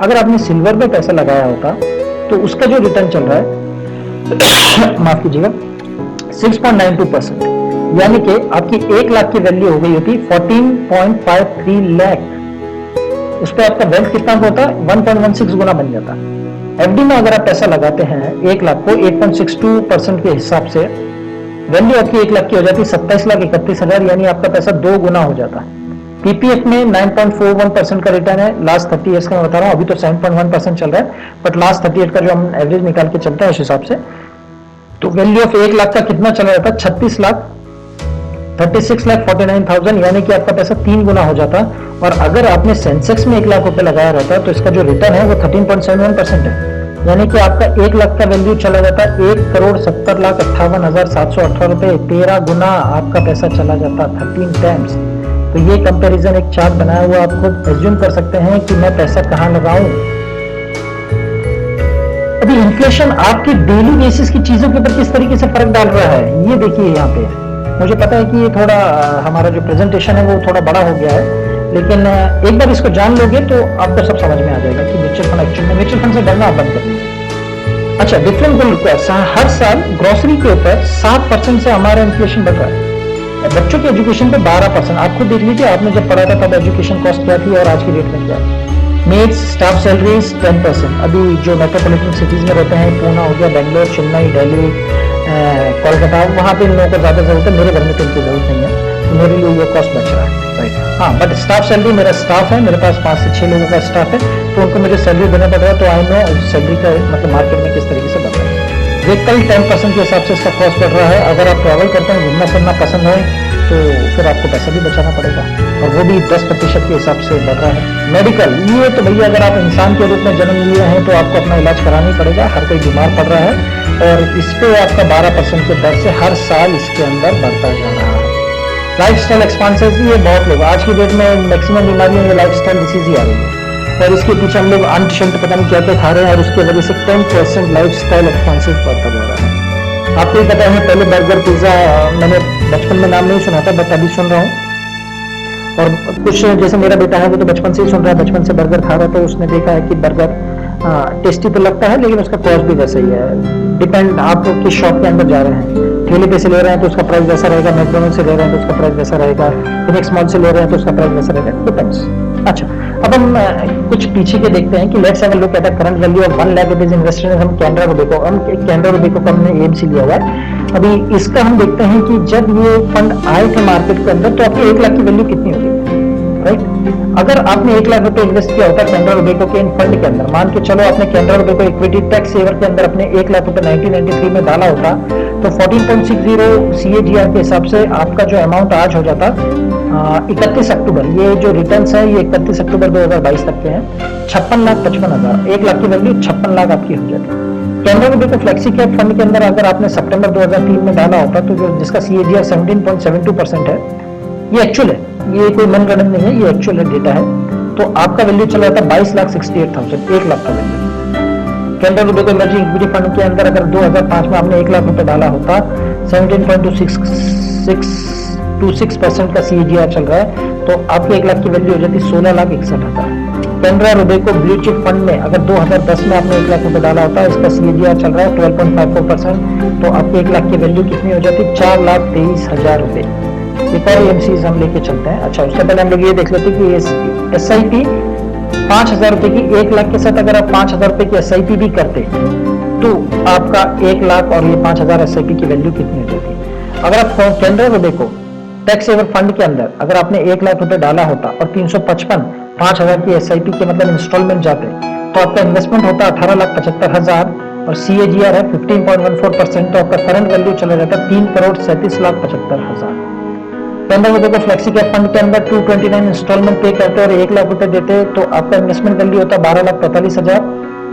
अगर आपने सिल्वर में पैसा लगाया होता तो उसका जो रिटर्न चल रहा है माफ कीजिएगा 6.92%, यानी कि आपकी 1 लाख की वैल्यू हो गई होती 14.53 लाख। उस पर आपका वेल्थ कितना होता है? 1.16 गुना बन जाता। FD में अगर आप पैसा लगाते हैं 1 लाख को 8.62% के हिसाब से, वैल्यू आपकी 1 लाख की हो जाती 27,31,000, यानी आपका पैसा 2 गुना हो जाता है। PPF में 9.41% का रिटर्न है। लास्ट 30 इयर्स का मैं बता रहा हूं, अभी तो 7.1% चल रहा है, बट लास्ट 30 ईयर का जो हम एवरेज निकाल के चलते हैं उस हिसाब से, तो वैल्यू ऑफ 1 लाख का कितना चला जाता? 36,49,000, यानी कि आपका पैसा 3 गुना हो जाता। और अगर आपने सेंसेक्स में 1 लाख रुपए लगाया रहता तो इसका जो रिटर्न है वो 13.71% है, यानी कि आपका 1 लाख का वैल्यू चला जाता 1,70,58,718 रुपए। 13 गुना आपका पैसा चला जाता, 13 टाइम्स। तो ये कंपैरिजन एक चार्ट बनाया हुआ, आप खुद एज्यूम कर सकते हैं कि मैं पैसा कहां लगाऊं। अभी इन्फ्लेशन आपकी डेली बेसिस की चीजों के ऊपर किस तरीके से फर्क डाल रहा है, ये देखिए यहाँ पे। मुझे पता है कि ये थोड़ा हमारा जो प्रेजेंटेशन है वो थोड़ा बड़ा हो गया है, लेकिन एक बार इसको जान लोगे तो आपको सब समझ में आ जाएगा कि म्यूचुअल फंड एक्चुअल में, म्यूचुअल फंड से डरना आप बंद कर दीजिए। अच्छा, डिफरेंट हर साल ग्रोसरी के ऊपर 7% से हमारा इन्फ्लेशन बढ़ रहा है। बच्चों के एजुकेशन पे 12%। आप खुद देख लीजिए, आपने जब पढ़ा था तब एजुकेशन कॉस्ट क्या थी और आज की डेट में क्या है। Maids staff salaries 10%। अभी जो मेट्रोपॉलिटन सिटीज में रहते हैं, पूना हो गया, बेंगलोर, चेन्नई, दिल्ली, कोलकाता, वहाँ पे इन लोगों को ज़्यादा जरूरत है। मेरे घर में तो इनकी जरूरत नहीं है, तो मेरे लिए ये कॉस्ट बच रहा है, राइट। हाँ, बट स्टाफ सैलरी, मेरा स्टाफ है, मेरे पास 5 से 6 लोगों का स्टाफ है, तो उनको मुझे सैलरी देना पड़ रहा है, तो आई नो सैलरी का मतलब मार्केट में किस तरीके से बढ़ रहा है। व्हीकल 10% के हिसाब से इसका कॉस्ट बढ़ रहा है। अगर आप ट्रैवल करते हैं, घूमना फिरना पसंद है, तो फिर आपको पैसा भी बचाना पड़ेगा, और वो भी 10% के हिसाब से बढ़ रहा है। मेडिकल, ये तो भैया अगर आप इंसान के रूप में जन्म लिए हैं तो आपको अपना इलाज कराना ही पड़ेगा, हर कोई बीमार पड़ रहा है, और इस पे आपका 12% के दर से हर साल इसके अंदर बढ़ता जा रहा है। लाइफस्टाइल एक्सपेंसेस, ये बहुत लोग आज की डेट में मैक्सिमम बीमारियां ये लाइफस्टाइल डिसीज ही आ रही है, और इसके पीछे हम लोग अनशंट पता नहीं क्या क्या खा रहे हैं, और उसकी वजह से 10% लाइफस्टाइल एक्सपेंसेस बढ़ता जा रहा है। आपको ही पता है, पहले बर्गर पिज्जा मैंने बचपन में नाम नहीं सुना था, बट अभी सुन रहा हूँ, और कुछ जैसे मेरा बेटा है वो तो बचपन से ही सुन रहा है, बचपन से बर्गर खा रहा है, तो उसने देखा है कि बर्गर टेस्टी तो लगता है, लेकिन उसका कॉस्ट भी वैसा ही है। डिपेंड आप किस शॉप के अंदर जा रहे हैं, ठेले पे से ले रहे हैं तो उसका प्राइस वैसा रहेगा, मैकडोनल्ड से ले रहे हैं तो उसका प्राइस वैसा रहेगा, फिनिक्स मॉल से ले रहे हैं तो उसका प्राइस वैसा रहेगा, डिपेंड्स। अच्छा, अब हम कुछ पीछे के देखते हैं कि let's have a look at the current value of 1 lakh rupees invested in हम कैनरा रुबेको। हम कैनरा रुबेको का हमने एएमसी लिया हुआ है। अभी इसका हम देखते हैं कि जब ये फंड आए थे मार्केट के अंदर तो आपकी 1 लाख की वैल्यू कितनी होगी, राइट। अगर आपने 1 लाख रुपए इन्वेस्ट किया होता कैनरा रुबेको के इन फंड के अंदर, मान के चलो आपने कैनरा रुबेको इक्विटी टैक्स सेवर के अंदर अपने 1 लाख रुपए 1993 में डाला होता, तो 14.60 CAGR के हिसाब से आपका जो अमाउंट आज हो जाता 31 अक्टूबर, ये जो रिटर्न्स है ये 31 अक्टूबर 2022 तक के हैं, 56,55,000, 1 लाख की वैल्यू 56 लाख आपकी हो जाती। कैनरा रुबेको फ्लेक्सी कैप फंड के अंदर अगर आपने सितंबर 2003 में डाला होता, तो जो जिसका CAGR 17.72% है, ये एक्चुअल है, ये कोई मनगढ़ंत नहीं है, ये एक्चुअल डेटा है, तो आपका वैल्यू चला जाता 22,68,000, 1 लाख का value. Canara Robeco emerging equity fund के अंदर अगर 2005 में आपने 1 लाख रुपए डाला होता, 17.26% का CAGR चल रहा है, तो आपके 1 लाख की वैल्यू हो जाती 16,61,000। कैनरा रुबेको ब्लू चिप फंड में अगर 2010 में आपने 1 लाख रुपए डाला होता, इसका CAGR चल रहा है 12.54%, तो आपके 1 लाख की वैल्यू कितनी हो जाती 4,23,000 रुपए। एक और एमसीज हम लेके चलते हैं। अच्छा, उससे पहले हम लोग ये देख लेते हैं कि SIP 5,000 रुपए की 1 लाख के साथ अगर आप 5,000 रुपए की SIP भी करते तो आपका 1 लाख और ये 5,000 SIP की वैल्यू कितनी हो जाती। अगर आप कैनरा रुबेको टैक्स सेवर फंड के अंदर अगर आपने 1 लाख रुपए डाला होता और 355 5,000 की SIP के मतलब इंस्टॉलमेंट जाते, तो आपका इन्वेस्टमेंट होता 18,75,000 और CAGR है 15.14%, तो आपका करंट वैल्यू चला जाता 3,37,75,000। कैनरा रुबेको फ्लेक्सी कैप फंड के अंदर 229 इंस्टॉलमेंट पे करते और 1 लाख रुपए देते, तो आपका इन्वेस्टमेंट वैल्यू होता 12,45,000,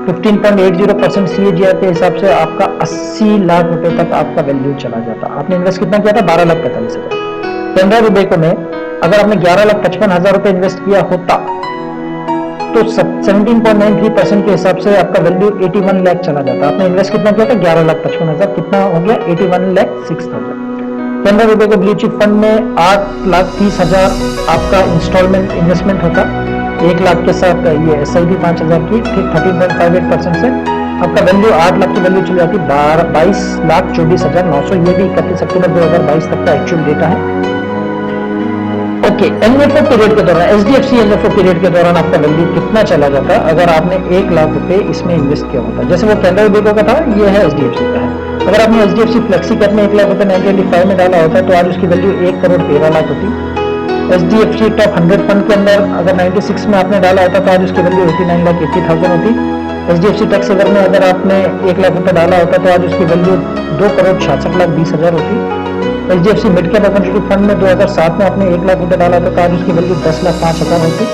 15.80% CAGR के हिसाब से आपका 80 लाख रुपए तक आपका वैल्यू चला जाता। आपने इन्वेस्ट कितना किया था 12,45,000। कैनरा रुबेको में अगर आपने 11,55,000 रुपए इन्वेस्ट किया होता तो 17.93% के हिसाब से आपका वैल्यू 81 लाख चला जाता। आपने इन्वेस्ट कितना किया था 11,55,000, कितना हो गया 81,06,000। कैनरा रुबेको ब्लू चिप फंड में 8,30,000 आपका इंस्टॉलमेंट इन्वेस्टमेंट होता, 1 लाख के साथ ये SIP 5,000 की, फिर 13.58% से आपका वैल्यू 8 लाख की वैल्यू चली जाती 22,24,900। ये भी 31 अक्टूबर 2022 तक का एक्चुअल डेटा है। ओके, NFO पीरियड के दौरान, SDFC NFO पीरियड के दौरान आपका वैल्यू कितना चला जाता अगर आपने 1 लाख रुपए इसमें इन्वेस्ट किया होता। जैसे वो कैनरा रुबेको का था, ये है SDFC का है। अगर आपने SDFC फ्लेक्सी कैप में 1 लाख रुपए 1995 में डाला होता तो आज उसकी वैल्यू 1,13,00,000 होती। SDFC टॉप 100 फंड के अंदर अगर 96 में आपने डाला होता तो आज उसकी वैल्यू 89,80,000 होती। SDFC टैक्स सेवर में अगर आपने 1 लाख रुपए डाला होता तो आज उसकी वैल्यू 2,66,20,000 होती। SDFC mid cap opportunity fund में 2007 में आपने 1 लाख रुपए डाला था तो आज उसकी वैल्यू 10,05,000 होती।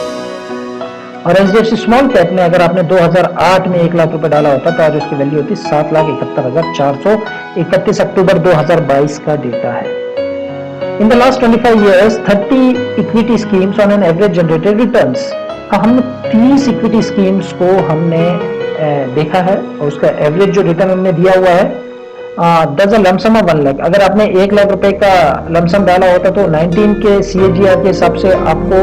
और SDFC स्मॉल कैप में अगर आपने 2008 में 1 लाख रुपए डाला होता तो आज उसकी वैल्यू होती 7,71,400। 31 अक्टूबर 2022 का डेटा है। In the last 25 years 30 equity schemes on an average generated returns. हमने 30 इक्विटी स्कीम्स को हमने देखा है और उसका एवरेज जो रिटर्न हमने दिया हुआ है दस लमसम ऑफ 1 लाख। अगर आपने 1 लाख रुपए का लमसम डाला होता तो 19 के CAGR के हिसाब से आपको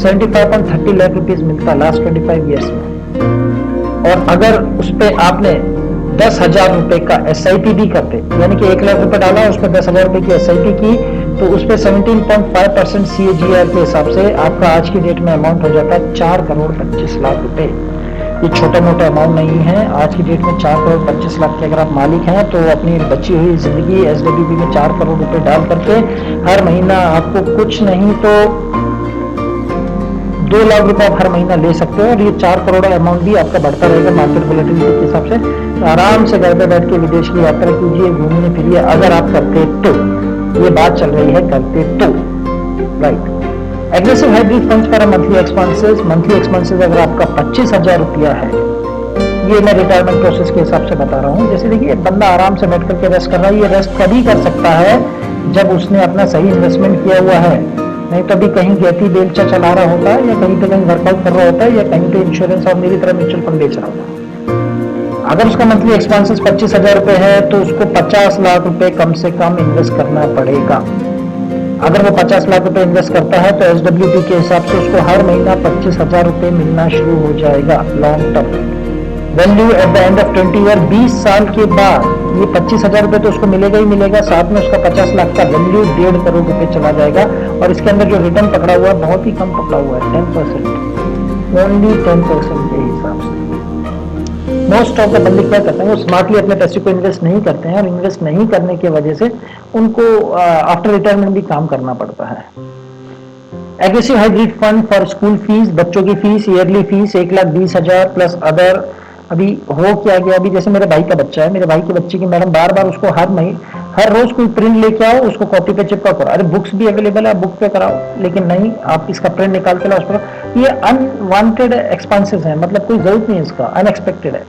75.30 लाख रुपीज मिलता लास्ट 25 ईयर्स में। और अगर उस पे आपने 10,000 रुपए का SIP भी करते, यानी कि 1 लाख रुपए डाला उसमें 10,000 रुपए की SIP की, तो उस पर 17.5% CAGR के हिसाब से आपका आज की डेट में अमाउंट हो जाता है 4,25,00,000 रुपए। ये छोटा मोटा अमाउंट नहीं है। आज की डेट में 4,25,00,000 के अगर आप मालिक हैं तो अपनी बची हुई जिंदगी SWB में 4 करोड़ रुपए डाल करके हर महीना आपको कुछ नहीं तो 2 लाख रुपए आप हर महीना ले सकते हो और ये 4 करोड़ अमाउंट भी आपका बढ़ता रहेगा मार्केट वोलेटिलिटी के हिसाब से। तो आराम से घर पे बैठ के विदेश की यात्रा कीजिए, घूमिए फिरिए, अगर आप करते तो। ये बात चल रही है करते तो, right. Aggressive hybrid funds for monthly expenses अगर आपका 25,000 रुपया है, ये मैं रिटायरमेंट प्रोसेस के हिसाब से बता रहा हूँ। जैसे देखिए बंदा आराम से बैठ करके रेस्ट कर रहा है, ये रेस्ट कभी कर सकता है जब उसने अपना सही इन्वेस्टमेंट किया हुआ है। नहीं तो अभी कहीं गैती बेलचा चला रहा होता है या कहीं पे कहीं वर्कआउट कर रहा होता है या कहीं पे इंश्योरेंस और मेरी तरह म्यूचुअल फंड बेच रहा होता है। अगर उसका मंथली एक्सपेंसेस 25,000 रुपए है तो उसको 50 लाख रुपए कम से कम इन्वेस्ट करना पड़ेगा। अगर वो 50 लाख रुपए इन्वेस्ट करता है तो SWB के हिसाब से उसको हर महीना 25,000 रुपए मिलना शुरू हो जाएगा long term value at the end of 20 year. 20 साल के बाद ये 25,000 रुपए तो उसको मिलेगा ही मिलेगा, साथ में उसका 50 लाख का वैल्यू 1.5 करोड़ रुपए चला जाएगा। और इसके अंदर जो रिटर्न पकड़ा हुआ है बहुत ही कम पकड़ा हुआ है, 10%, ओनली 10% के हिसाब से। मोस्ट ऑफ द बंदे क्या करते हैं, वो स्मार्टली अपने पैसे को इन्वेस्ट नहीं करते हैं और इन्वेस्ट नहीं करने की वजह से उनको आफ्टर रिटायरमेंट भी काम करना पड़ता है। Aggressive hybrid fund for school fees, बच्चों की fees, yearly fees 1,20,000 plus other. अभी हो क्या गया, अभी जैसे मेरे भाई का बच्चा है, मेरे भाई के बच्चे की मैडम बार बार उसको हर रोज कोई प्रिंट लेके आओ, उसको कॉपी पे चिपका करो। अरे बुक्स भी अवेलेबल है, बुक पे कराओ, लेकिन नहीं, आप इसका प्रिंट निकाल के लाओ उस पर। ये अनवांटेड एक्सपेंसेस है, मतलब कोई जरूरत नहीं है इसका, अनएक्सपेक्टेड है।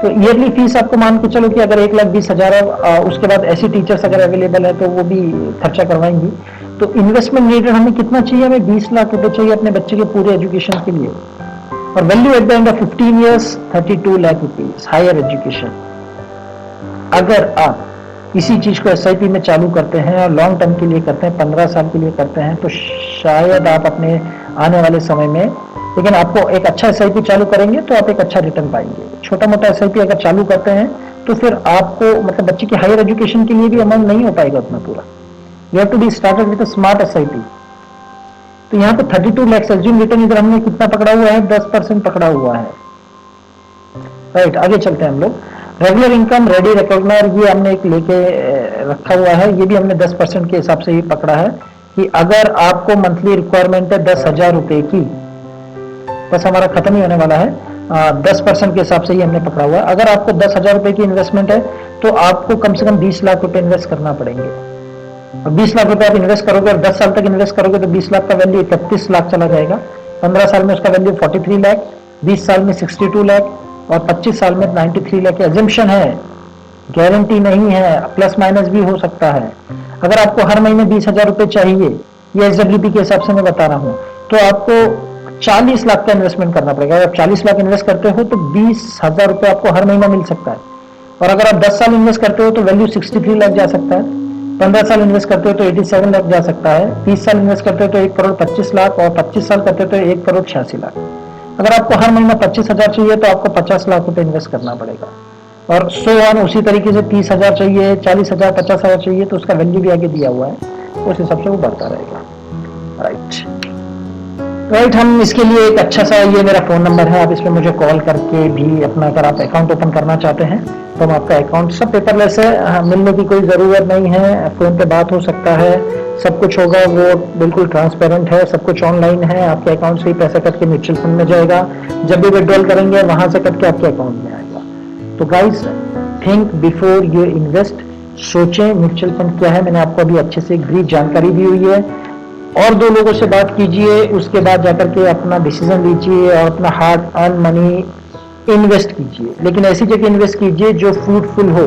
तो ईयरली फीस आपको मान के चलो कि अगर 1,20,000 है, उसके बाद ऐसी टीचर्स अगर अवेलेबल है तो वो भी खर्चा करवाएंगी। तो इन्वेस्टमेंट रिलेटेड हमें कितना चाहिए, हमें 20 लाख रुपए चाहिए अपने बच्चे के पूरे एजुकेशन के लिए। और value at the end of 15 years 32 lakh rupees higher education. अगर आप इसी चीज को SIP में चालू करते हैं और लॉन्ग टर्म के लिए करते हैं, 15 साल के लिए करते हैं, तो शायद आप अपने आने वाले समय में, लेकिन आपको एक अच्छा SIP चालू करेंगे तो आप एक अच्छा रिटर्न पाएंगे। छोटा मोटा SIP अगर चालू करते हैं तो फिर आपको मतलब बच्चे की हायर एजुकेशन के लिए भी अमाउंट नहीं हो पाएगा उतना पूरा। You have to be started with a smart SIP। तो यहाँ पे 32 लाख एज्यूम रिटर्न इधर हमने कितना पकड़ा हुआ है, 10% पकड़ा हुआ है, राइट। आगे चलते हैं हम लोग। रेगुलर इनकम रेडी रिकॉग्नाइज, ये हमने एक लेके रखा हुआ है, ये भी हमने 10% के हिसाब से ही पकड़ा है कि अगर आपको मंथली रिक्वायरमेंट है 10,000 रुपए की, बस हमारा खत्म ही होने वाला है, 10% के हिसाब से ही हमने पकड़ा हुआ है। अगर आपको 10,000 रुपए की इन्वेस्टमेंट है तो आपको कम से कम 20 लाख रुपए इन्वेस्ट करना पड़ेंगे। और 20 लाख रुपए आप इन्वेस्ट करोगे और 10 साल तक इन्वेस्ट करोगे तो 20 लाख का वैल्यू 31 लाख चला जाएगा। 15 साल में उसका वैल्यू 43 लाख, 20 साल में 62 लाख और 25 साल में 93 लाख। एजम्पशन है, गारंटी नहीं है, प्लस माइनस भी हो सकता है। अगर आपको हर महीने 20,000 रुपए चाहिए, ये SWB के हिसाब से मैं बता रहा हूं, तो आपको 40 लाख का इन्वेस्टमेंट करना पड़ेगा। अगर आप 40 लाख इन्वेस्ट करते हो तो 20,000 रुपए आपको हर महीना मिल सकता है। और अगर आप 10 साल इन्वेस्ट करते हो तो वैल्यू 63 लाख जा सकता है। 15 साल इन्वेस्ट करते हो तो 87 लाख जा सकता है। 30 साल इन्वेस्ट करते हो तो 1,25 लाख और 25 साल करते हो तो 1,86 लाख। अगर आपको हर महीना 25,000 चाहिए तो आपको 50 लाख रुपए इन्वेस्ट करना पड़ेगा। और सो ऑन उसी तरीके से 30,000 चाहिए, 40,000, 50,000 चाहिए तो उसका वैल्यू भी आगे दिया हुआ है, उस हिसाब से वो बढ़ता रहेगा, राइट। हम इसके लिए एक अच्छा सा, ये मेरा फोन नंबर है, आप इसमें मुझे कॉल करके भी अपना, अगर आप अकाउंट ओपन करना चाहते हैं तो हम आपका अकाउंट, सब पेपरलेस है, मिलने की कोई ज़रूरत नहीं है, फ़ोन पे बात हो सकता है, सब कुछ होगा, वो बिल्कुल ट्रांसपेरेंट है, सब कुछ ऑनलाइन है। आपके अकाउंट से ही पैसा कट के म्यूचुअल फंड में जाएगा, जब भी विड्रॉल करेंगे वहां से कट के आपके अकाउंट में आएगा। तो guys, think before you invest, सोचें म्यूचुअल फंड क्या है। मैंने आपको अभी अच्छे से ब्रीफ जानकारी दी हुई है, और 2 लोगों से बात कीजिए, उसके बाद जाकर के अपना डिसीजन लीजिए और अपना हार्ड अर्न मनी इन्वेस्ट कीजिए। लेकिन ऐसी जगह इन्वेस्ट कीजिए जो फ्रूटफुल हो,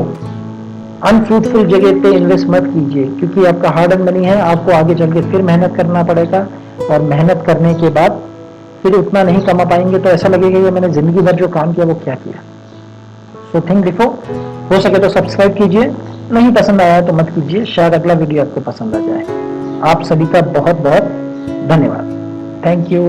अनफ्रूटफुल जगह पे इन्वेस्ट मत कीजिए, क्योंकि आपका हार्ड अर्न मनी है, आपको आगे चल के फिर मेहनत करना पड़ेगा और मेहनत करने के बाद फिर उतना नहीं कमा पाएंगे तो ऐसा लगेगा कि मैंने जिंदगी भर जो काम किया वो क्या किया। सो थिंक बिफोर, हो सके तो सब्सक्राइब कीजिए, नहीं पसंद आया तो मत कीजिए, शायद अगला वीडियो आपको पसंद आ जाए। आप सभी का बहुत बहुत धन्यवाद। Thank you.